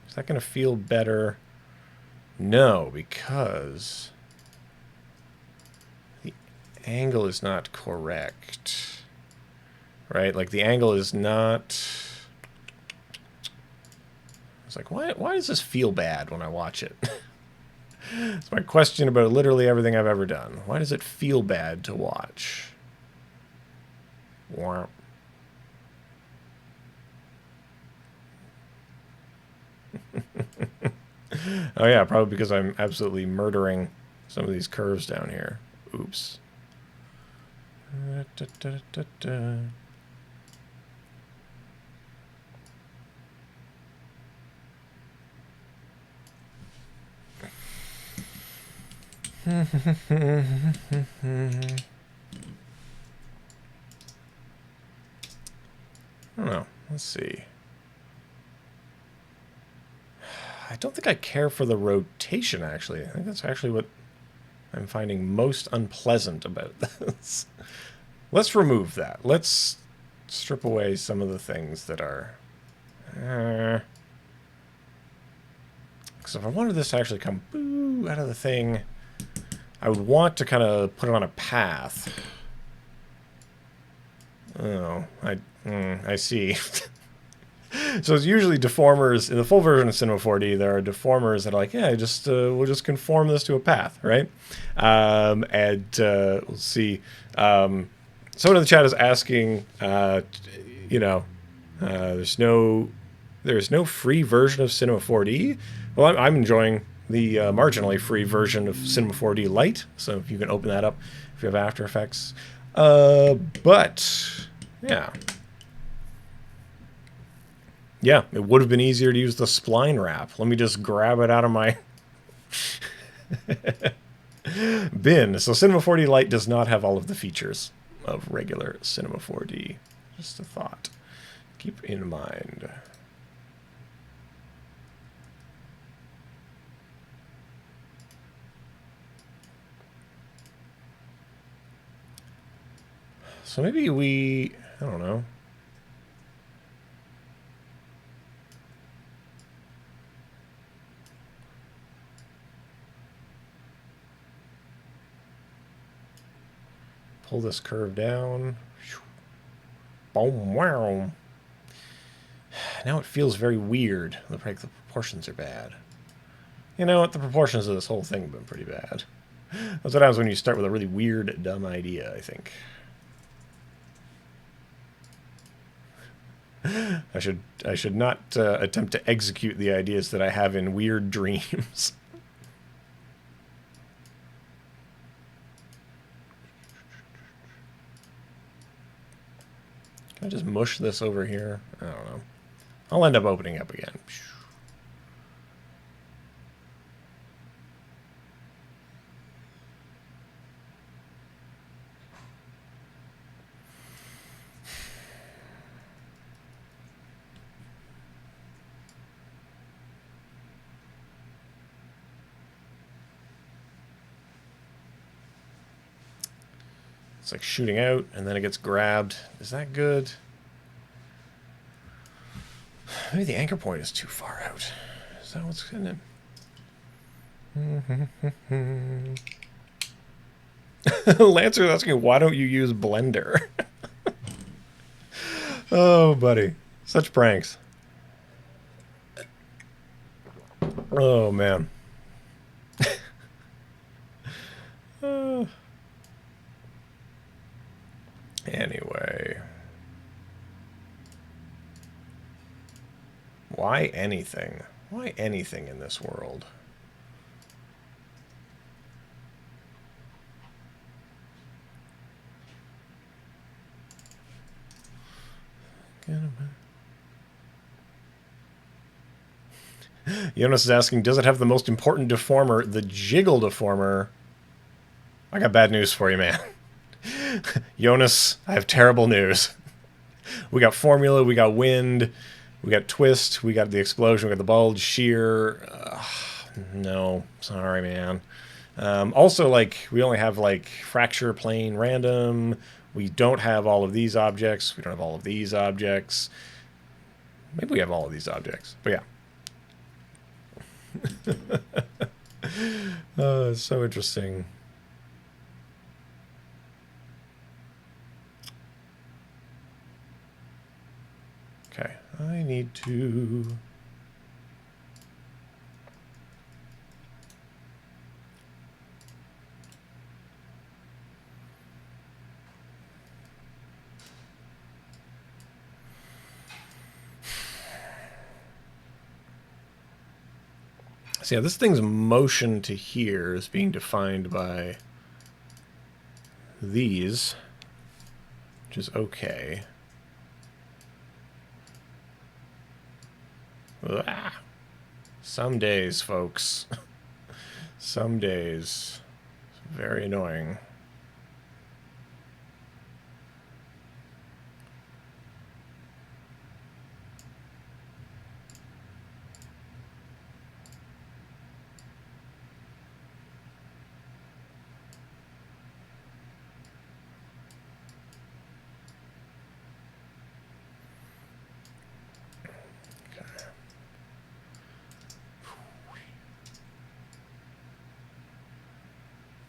Speaker 1: Is that going to feel better? No, because the angle is not correct. Right? Like the angle is not... It's like, why does this feel bad when I watch it? It's my question about literally everything I've ever done. Why does it feel bad to watch? Warp. Oh yeah, probably because I'm absolutely murdering some of these curves down here. Oops. I don't know. Let's see. I don't think I care for the rotation, actually. I think that's actually what I'm finding most unpleasant about this. Let's remove that. Let's strip away some of the things that are... Because if I wanted this to actually come out of the thing, I would want to kind of put it on a path. Oh, I see. So it's usually deformers in the full version of Cinema 4D. There are deformers that are like, yeah, just we'll just conform this to a path, right? We'll see. Someone in the chat is asking, there's no free version of Cinema 4D. Well, I'm enjoying the marginally free version of Cinema 4D Lite. So if you can open that up if you have After Effects. But yeah. Yeah, it would have been easier to use the spline wrap. Let me just grab it out of my bin. So Cinema 4D Lite does not have all of the features of regular Cinema 4D. Just a thought. Keep in mind. So maybe we... I don't know. Pull this curve down. Boom, wow. Now it feels very weird. Look like the proportions are bad. You know what? The proportions of this whole thing have been pretty bad. That's what happens when you start with a really weird, dumb idea, I think. I should not attempt to execute the ideas that I have in weird dreams. Can I just mush this over here? I don't know. I'll end up opening up again. It's like shooting out, and then it gets grabbed. Is that good? Maybe the anchor point is too far out. Is that what's in it? Lancer's asking, why don't you use Blender? Oh, buddy. Such pranks. Oh, man. Anyway. Why anything? Why anything in this world? Jonas is asking, does it have the most important deformer, the jiggle deformer? I got bad news for you, man. Jonas, I have terrible news. We got formula, we got wind, We got twist, we got the explosion, we got the bulge, shear. No, sorry, man. Also, like, we only have, like, fracture, plane, random. We don't have all of these objects. We don't have all of these objects. Maybe we have all of these objects. But yeah. It's so interesting. Okay, I need to... So yeah, this thing's motion to here is being defined by these, which is okay. Ah, some days, folks. Some days. It's very annoying.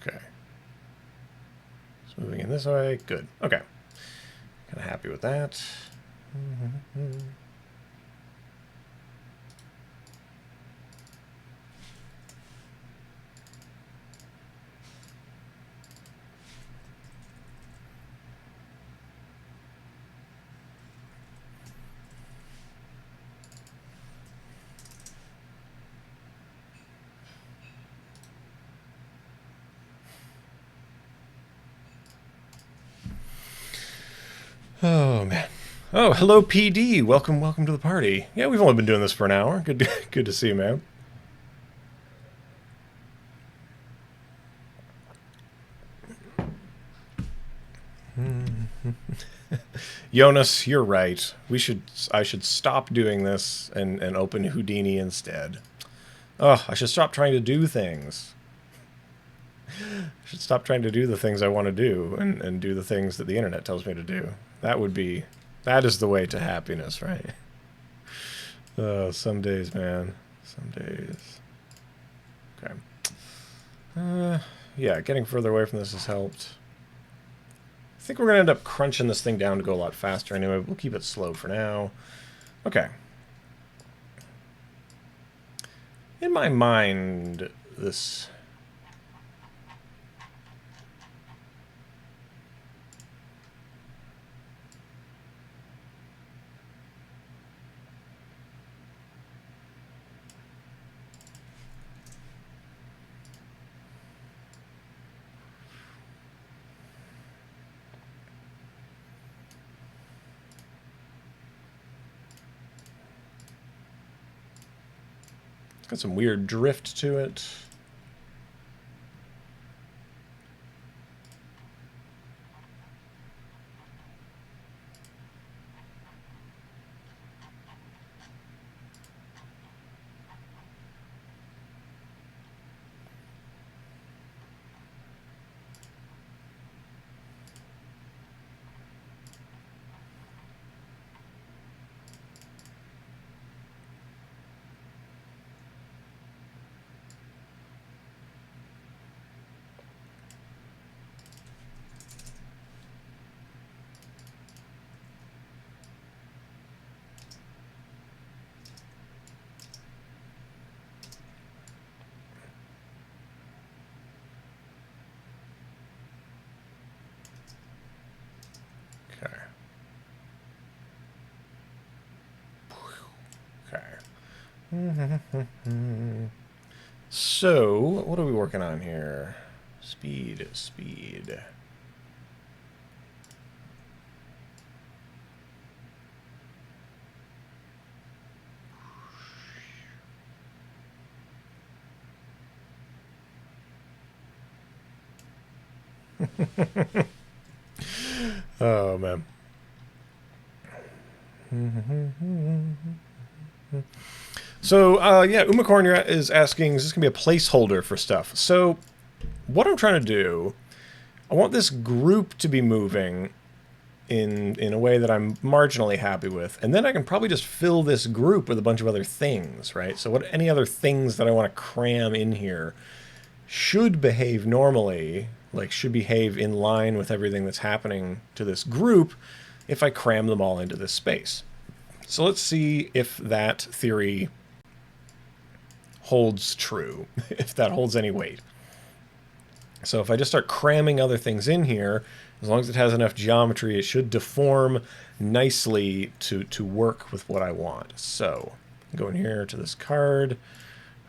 Speaker 1: Okay. It's moving in this way. Good. Okay. Kind of happy with that. Oh, man. Oh, hello, PD. Welcome, welcome to the party. Yeah, we've only been doing this for an hour. Good to see you, man. Jonas, you're right. I should stop doing this and open Houdini instead. Oh, I should stop trying to do things. I should stop trying to do the things I want to do and do the things that the internet tells me to do. That is the way to happiness, right? Some days, man. Some days. Okay. Yeah, getting further away from this has helped. I think we're going to end up crunching this thing down to go a lot faster anyway. We'll keep it slow for now. Okay. In my mind, this... Got some weird drift to it. So, what are we working on here? Speed. Oh, man. So, yeah, Umacorn is asking, is this going to be a placeholder for stuff? So, what I'm trying to do, I want this group to be moving in a way that I'm marginally happy with. And then I can probably just fill this group with a bunch of other things, right? So any other things that I want to cram in here should behave normally, like should behave in line with everything that's happening to this group if I cram them all into this space. So let's see if that theory holds true, if that holds any weight. So if I just start cramming other things in here, as long as it has enough geometry, it should deform nicely to work with what I want. So go in here to this card.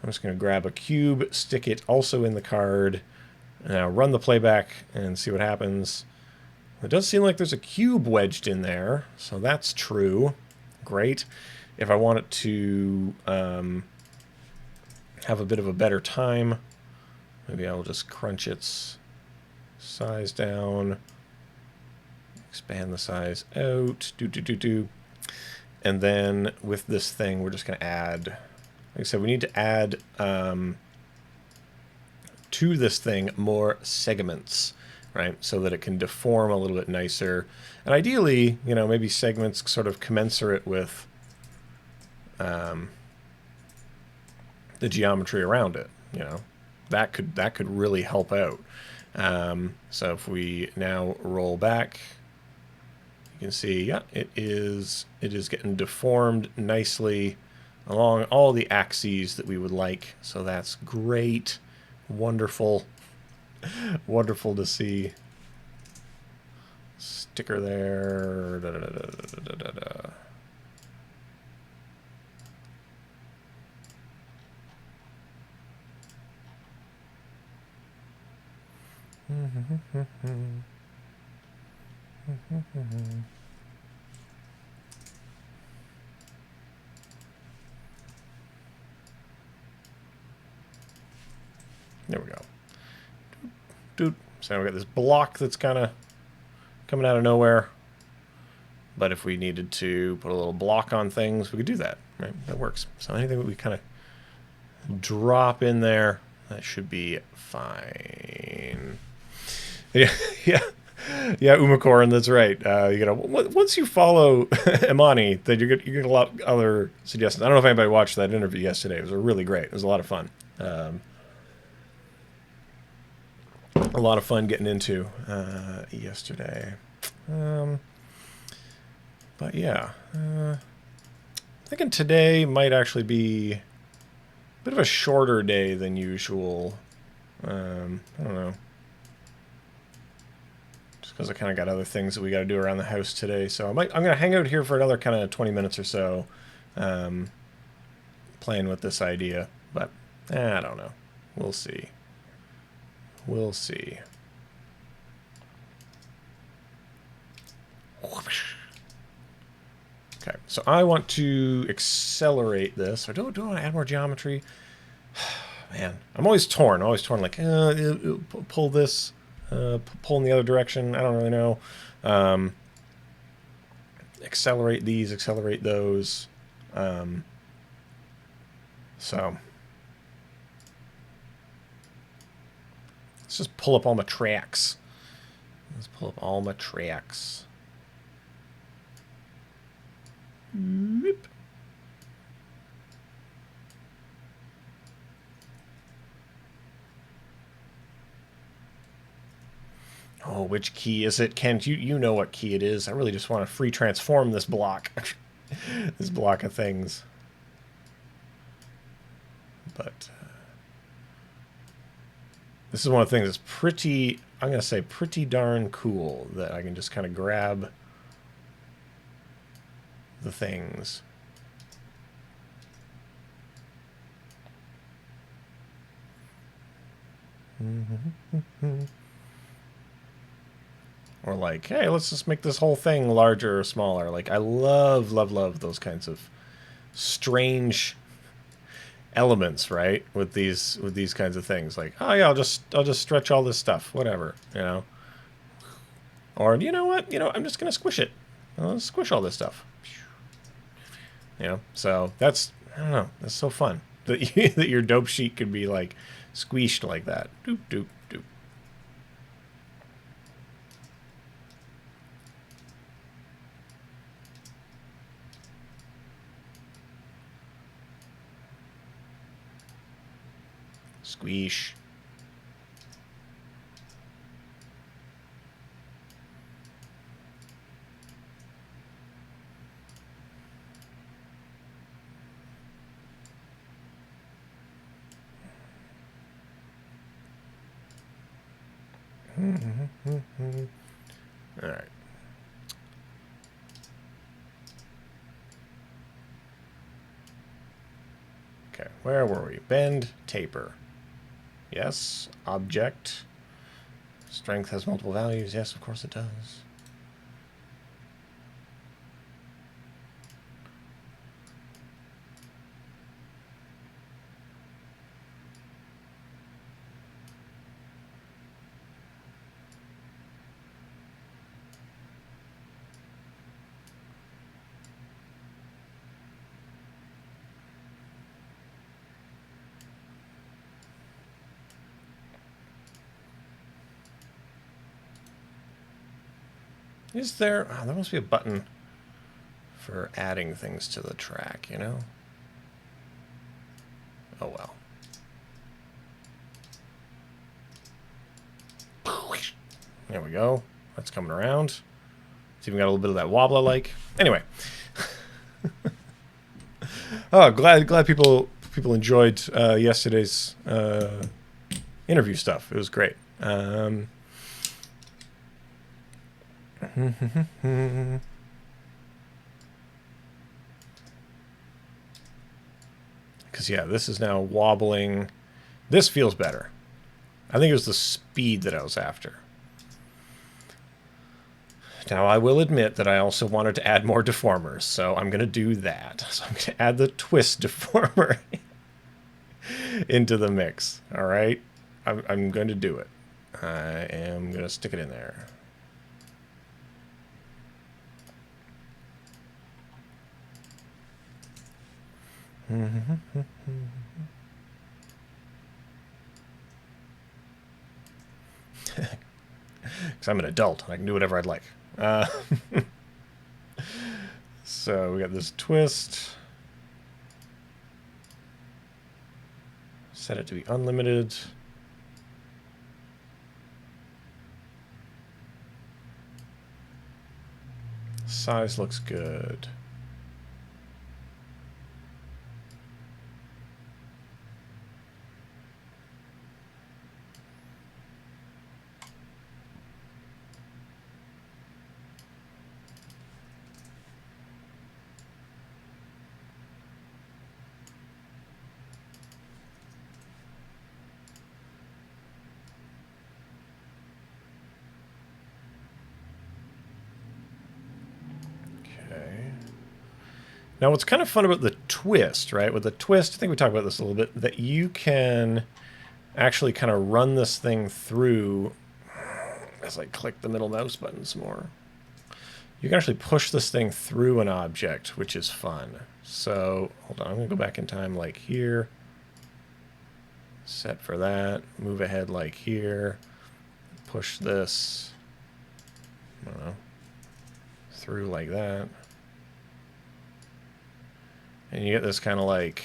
Speaker 1: I'm just going to grab a cube, stick it also in the card, and now run the playback and see what happens. It does seem like there's a cube wedged in there, so that's true. Great. If I want it to have a bit of a better time, maybe I'll just crunch its size down, expand the size out, and then with this thing, we're just going to add, like I said, we need to add to this thing more segments, right, so that it can deform a little bit nicer. And ideally, you know, maybe segments sort of commensurate with the geometry around it, you know. That could really help out. So if we now roll back, you can see, yeah, it is getting deformed nicely along all the axes that we would like. So that's great, wonderful, wonderful to see. Sticker there. Da, da, da, da, da, da, da. There we go. So we got this block that's kind of coming out of nowhere. But if we needed to put a little block on things, we could do that. Right? That works. So anything that we kind of drop in there, that should be fine. Yeah, yeah, yeah. Umakoran, that's right. You know, once you follow Imani, then you get a lot of other suggestions. I don't know if anybody watched that interview yesterday. It was really great. It was a lot of fun. A lot of fun getting into yesterday. But yeah, I'm thinking today might actually be a bit of a shorter day than usual. I don't know. Just because I kind of got other things that we got to do around the house today. So I'm going to hang out here for another kind of 20 minutes or so, playing with this idea. But I don't know. We'll see. We'll see. Okay, so I want to accelerate this. Or do I want to add more geometry? Man, I'm always torn. Like, pull this, pull in the other direction. I don't really know. Accelerate these, accelerate those. So let's just pull up all my tracks. Let's pull up all my tracks. Whoop. Oh, which key is it, Kent? You know what key it is. I really just want to free transform this block. This block of things. But this is one of the things that's pretty, I'm going to say pretty darn cool, that I can just kind of grab the things. Or like, hey, let's just make this whole thing larger or smaller. Like, I love those kinds of strange elements, right? With these kinds of things. Like, oh yeah, I'll just stretch all this stuff, whatever, you know. Or you know what? I'm just gonna squish it. I'll squish all this stuff. You know, so that's, I don't know, that's so fun that that your dope sheet could be like squeezed like that. Doop doop doop. Squeeze. All right. Okay, where were we? Bend, taper. Yes. Object. Strength has multiple values. Yes, of course it does. Is there... Oh, there must be a button for adding things to the track, you know? Oh, well. There we go. That's coming around. It's even got a little bit of that wobbler-like. Anyway. Oh, glad people enjoyed yesterday's interview stuff. It was great. Because, yeah, this is now wobbling. This feels better. I think it was the speed that I was after. Now, I will admit that I also wanted to add more deformers, so I'm going to do that. So I'm going to add the twist deformer into the mix, all right? I'm going to do it. I am going to stick it in there. Because I'm an adult and I can do whatever I'd like. So we got this twist. Set it to be unlimited. Size looks good. Now, what's kind of fun about the twist, right? With the twist, I think we talked about this a little bit, that you can actually kind of run this thing through as I click the middle mouse button some more. You can actually push this thing through an object, which is fun. So, hold on, I'm going to go back in time like here. Set for that. Move ahead like here. Push this, I don't know, through like that. And you get this kind of like,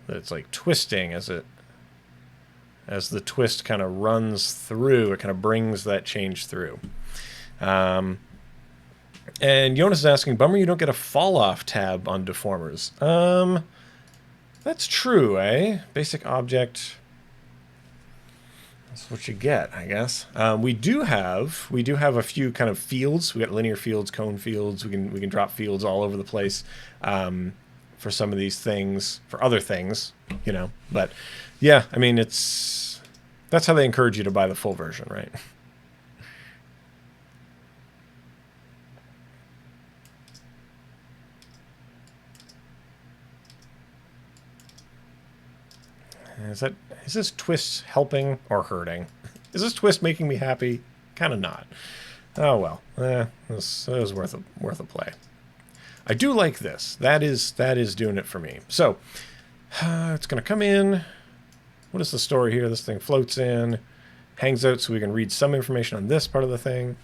Speaker 1: that it's like twisting as the twist kind of runs through, it kind of brings that change through. And Jonas is asking, bummer you don't get a fall off tab on deformers. That's true, eh? Basic object. That's what you get, I guess. We do have a few kind of fields. We got linear fields, cone fields. We can drop fields all over the place. For some of these things, for other things, you know. But yeah, I mean, that's how they encourage you to buy the full version, right? Is this twist helping or hurting? Is this twist making me happy? Kind of not. Oh well, this was worth a play. I do like this. That is doing it for me. So it's going to come in. What is the story here? This thing floats in, hangs out so we can read some information on this part of the thing.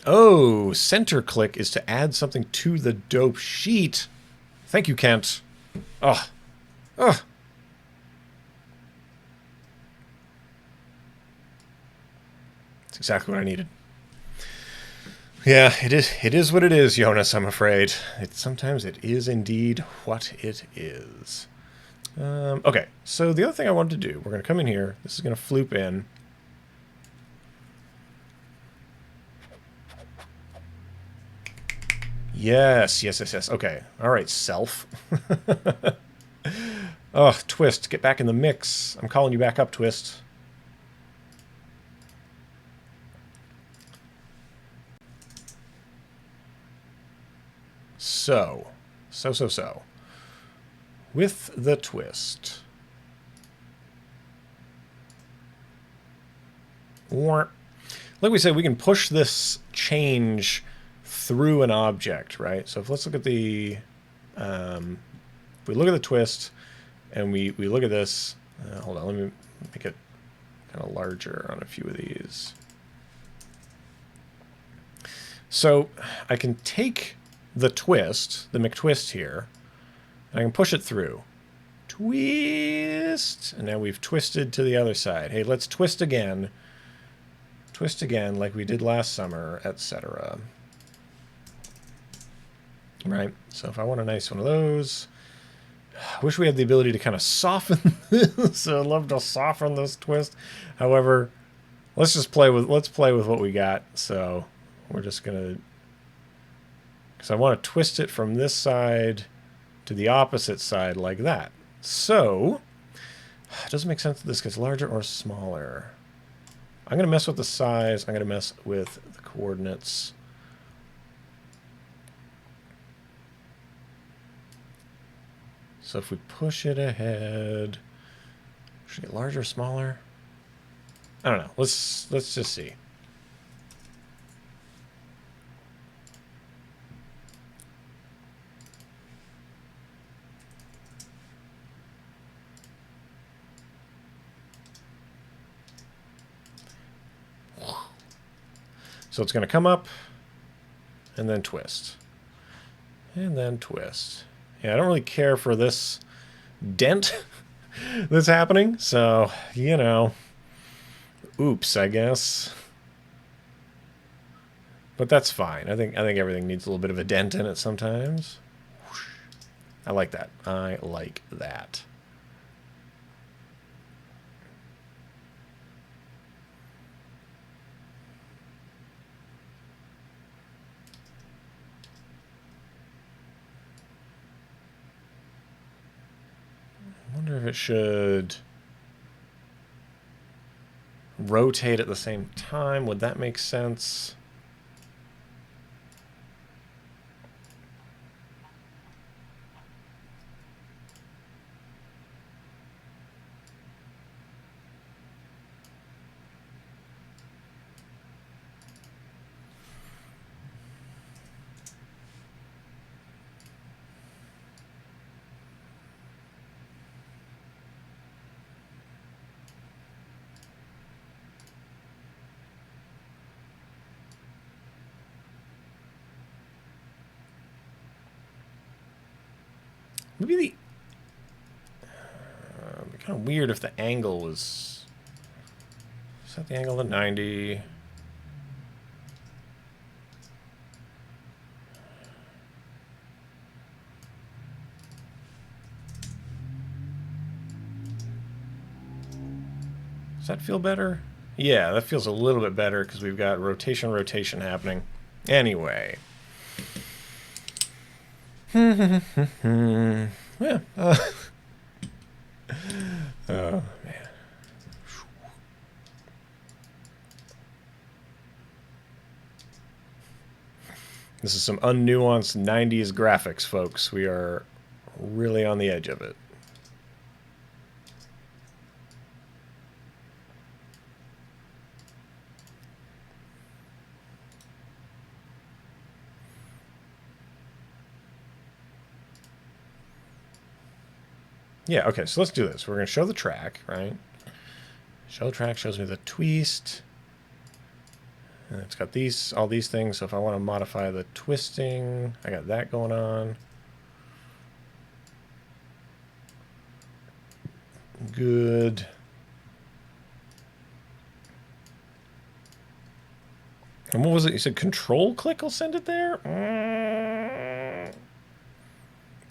Speaker 1: Oh, center click is to add something to the dope sheet. Thank you, Kent. Oh. Oh. That's exactly what I needed. Yeah, it is. It is what it is, Jonas, I'm afraid. Sometimes it is indeed what it is. Okay, so the other thing I wanted to do, we're going to come in here. This is going to floop in. Yes, yes, yes, yes. Okay, all right, self. Oh, Twist, get back in the mix. I'm calling you back up, Twist. So. With the twist. Or, like we said, we can push this change through an object, right? So if let's look at the, if we look at the twist and we look at this, hold on, let me make it kind of larger on a few of these. So I can take the twist, the McTwist here, and I can push it through. Twist! And now we've twisted to the other side. Hey, let's twist again. Twist again like we did last summer, etc. Right? So if I want a nice one of those, I wish we had the ability to kind of soften this. So I'd love to soften this twist. However, let's play with what we got. So we're just gonna, because I want to twist it from this side to the opposite side like that. So it doesn't make sense that this gets larger or smaller. I'm going to mess with the size. I'm going to mess with the coordinates. So if we push it ahead, should it get larger or smaller? I don't know. Let's just see. So it's going to come up and then twist. And then twist. Yeah, I don't really care for this dent that's happening. So, you know, oops, I guess. But that's fine. I think everything needs a little bit of a dent in it sometimes. I like that. I like that. I wonder if it should rotate at the same time. Would that make sense? Maybe the it'd be kind of weird if the angle was set the angle to 90. Does that feel better? Yeah, that feels a little bit better because we've got rotation happening. Anyway. Yeah. Oh, man. This is some unnuanced 90s graphics, folks. We are really on the edge of it. Yeah, okay, so let's do this. We're going to show the track, right? Show track shows me the twist. And it's got all these things, so if I want to modify the twisting, I got that going on. Good. And what was it? You said control click will send it there?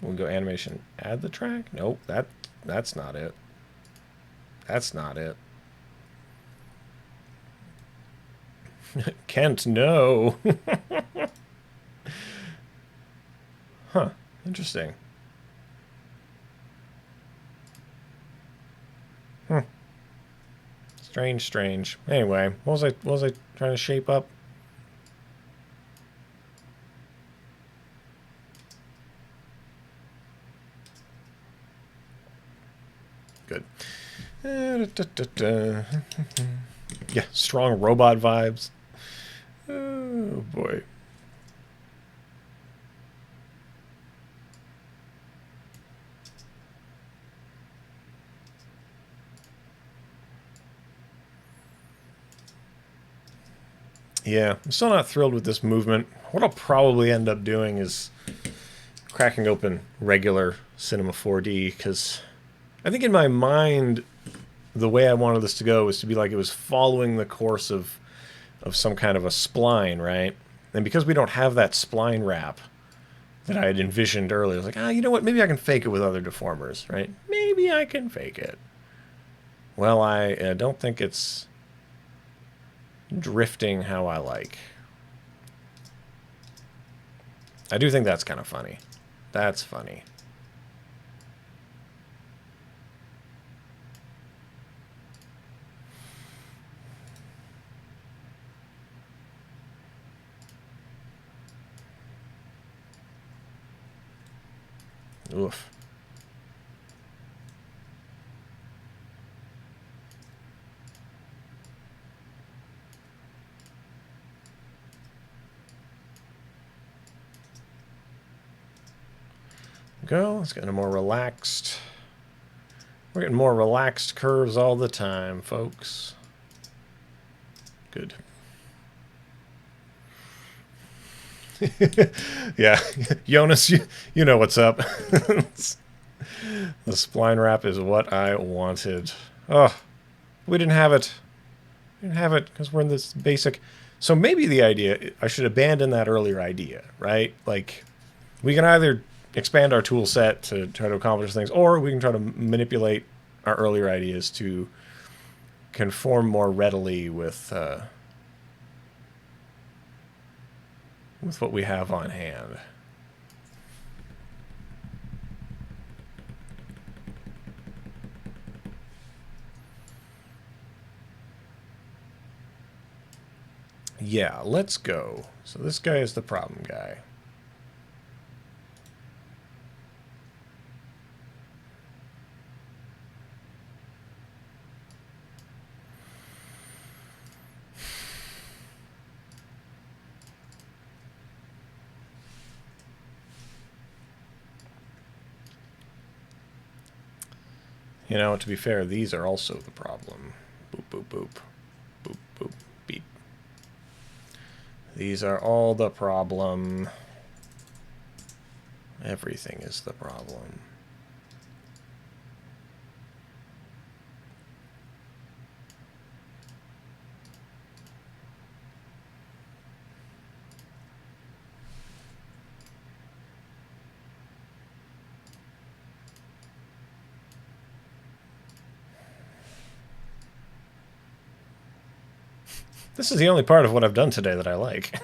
Speaker 1: We'll go animation, add the track? Nope, that's not it. That's not it. Kent, no. Huh, interesting. Strange, strange. Anyway, what was I trying to shape up? Good. Yeah, strong robot vibes. Oh boy. Yeah, I'm still not thrilled with this movement. What I'll probably end up doing is cracking open regular Cinema 4D, because I think in my mind, the way I wanted this to go was to be like it was following the course of some kind of a spline, right? And because we don't have that spline wrap that I had envisioned earlier, I was like, you know what? Maybe I can fake it with other deformers, right? Maybe I can fake it. Well, I don't think it's drifting how I like. I do think that's kind of funny. That's funny. Oof. Go. Let's get a more relaxed. We're getting more relaxed curves all the time, folks. Good. Yeah, Jonas, you know what's up. The spline wrap is what I wanted. Oh, we didn't have it. We didn't have it because we're in this basic. So maybe the idea, I should abandon that earlier idea, right? Like, we can either expand our tool set to try to accomplish things, or we can try to manipulate our earlier ideas to conform more readily with what we have on hand. Yeah, let's go. So this guy is the problem guy. You know, to be fair, these are also the problem. Boop, boop, boop. Boop, boop, beep. These are all the problem. Everything is the problem. This is the only part of what I've done today that I like.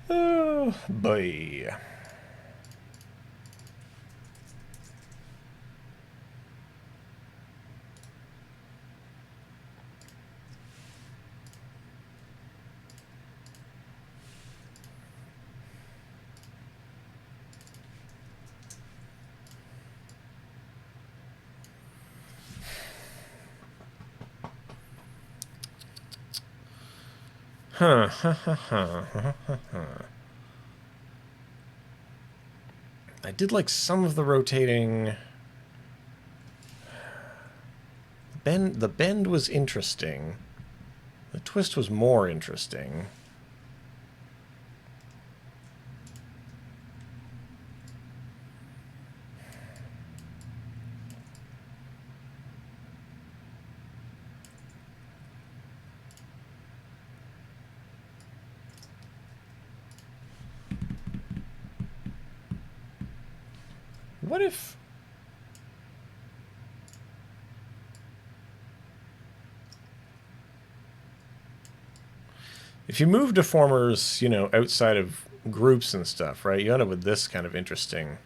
Speaker 1: Oh, boy. I did like some of the rotating. The bend was interesting. The twist was more interesting. What if... If you move deformers, you know, outside of groups and stuff, right, you end up with this kind of interesting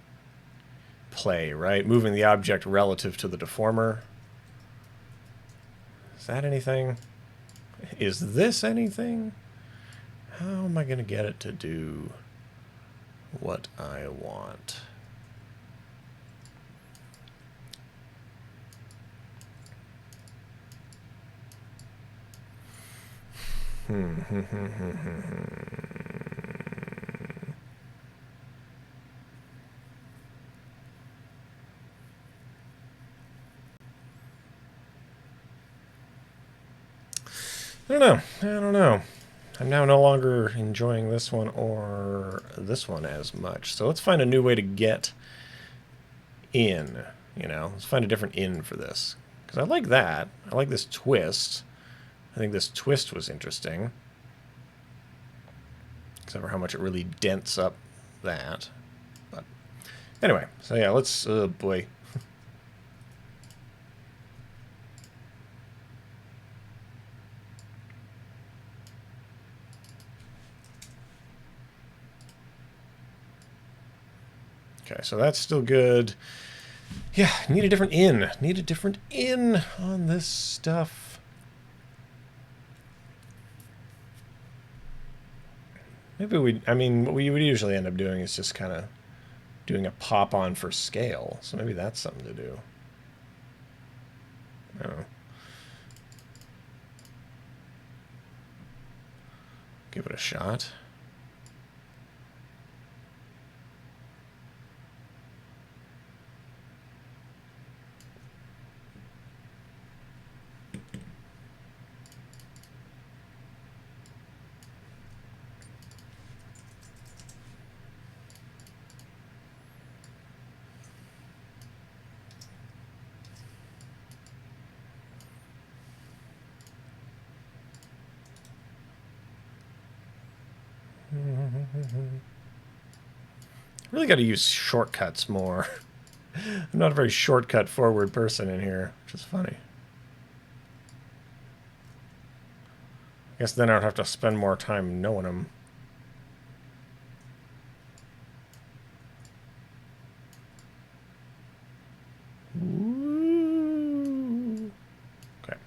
Speaker 1: play, right? Moving the object relative to the deformer. Is that anything? Is this anything? How am I going to get it to do what I want? I don't know. I don't know. I'm now no longer enjoying this one or this one as much. So let's find a new way to get in, you know. Let's find a different in for this. Because I like that. I like this twist. I think this twist was interesting. Except for how much it really dents up that. But anyway, so yeah, let's... Oh, boy. Okay, so that's still good. Yeah, need a different in. Need a different in on this stuff. Maybe we... I mean, what we would usually end up doing is just kind of doing a pop-on for scale. So maybe that's something to do. I don't know. Give it a shot. Really got to use shortcuts more. I'm not a very shortcut forward person in here, which is funny. I guess then I'd have to spend more time knowing them. Ooh. Okay.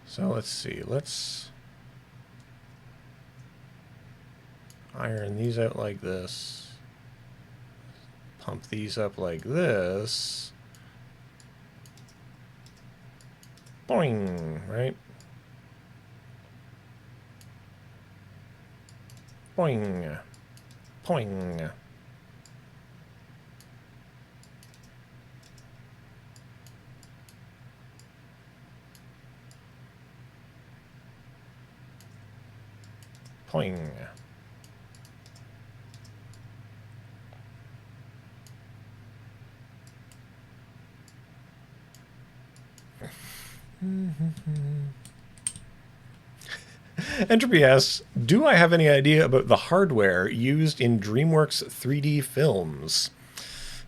Speaker 1: So let's see. Let's iron these out like this. Pump these up like this. Boing, right? Boing. Poing. Poing. Entropy asks, do I have any idea about the hardware used in DreamWorks 3D films?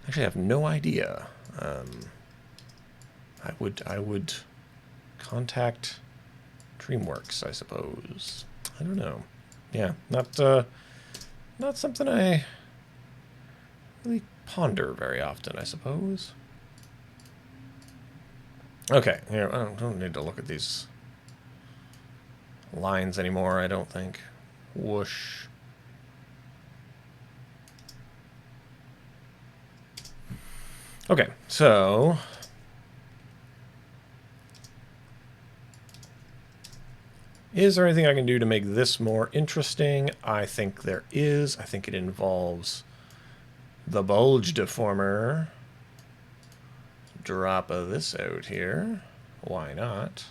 Speaker 1: Actually, I have no idea. I would contact DreamWorks, I suppose. I don't know. Yeah, not something I really ponder very often, I suppose. Okay, here, I don't need to look at these lines anymore, I don't think. Whoosh. Okay, so Is there anything I can do to make this more interesting? I think there is. I think it involves the bulge deformer. Drop of this out here. Why not?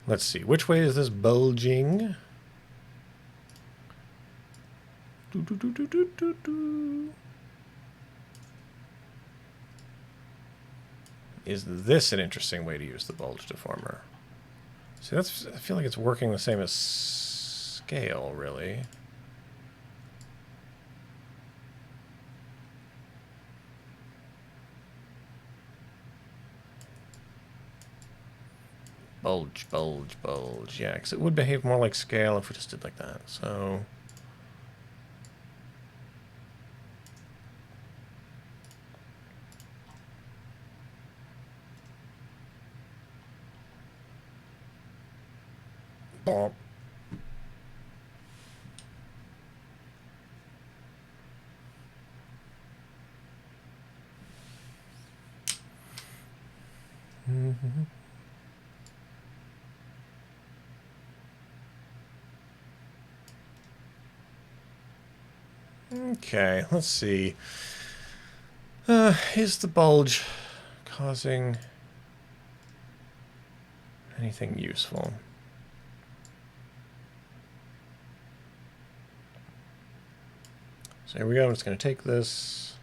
Speaker 1: Let's see. Which way is this bulging? Is this an interesting way to use the bulge deformer? See, that's, I feel like it's working the same as scale, really. Bulge, bulge, bulge. Yeah, because it would behave more like scale if we just did like that. So... Bonk. Okay, let's see. Is the bulge causing anything useful? So here we go. I'm just going to take this.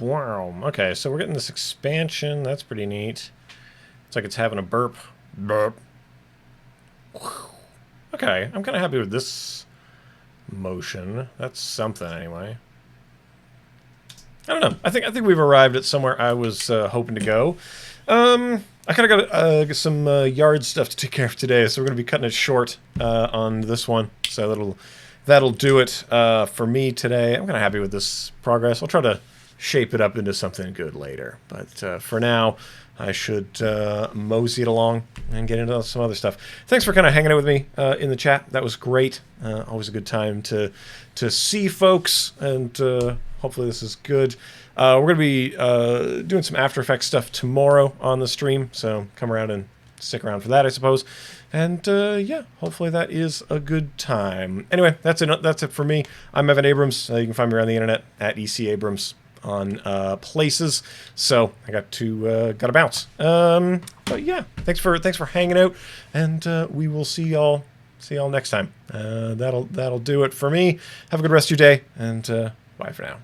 Speaker 1: Wow. Okay, so we're getting this expansion. That's pretty neat. It's like it's having a burp. Burp. Okay, I'm kind of happy with this motion. That's something anyway. I don't know. I think we've arrived at somewhere I was hoping to go. I kind of got some yard stuff to take care of today, so we're going to be cutting it short on this one. So that'll do it for me today. I'm kind of happy with this progress. I'll try to shape it up into something good later. But for now, I should mosey it along and get into some other stuff. Thanks for kind of hanging out with me in the chat. That was great. Always a good time to see folks, and hopefully this is good. We're going to be doing some After Effects stuff tomorrow on the stream, so come around and stick around for that, I suppose. And yeah, hopefully that is a good time. Anyway, that's it for me. I'm Evan Abrams. You can find me around the internet at EC Abrams on places. So I got to bounce. But yeah, thanks for hanging out, and we will see y'all next time. That'll do it for me. Have a good rest of your day, and bye for now.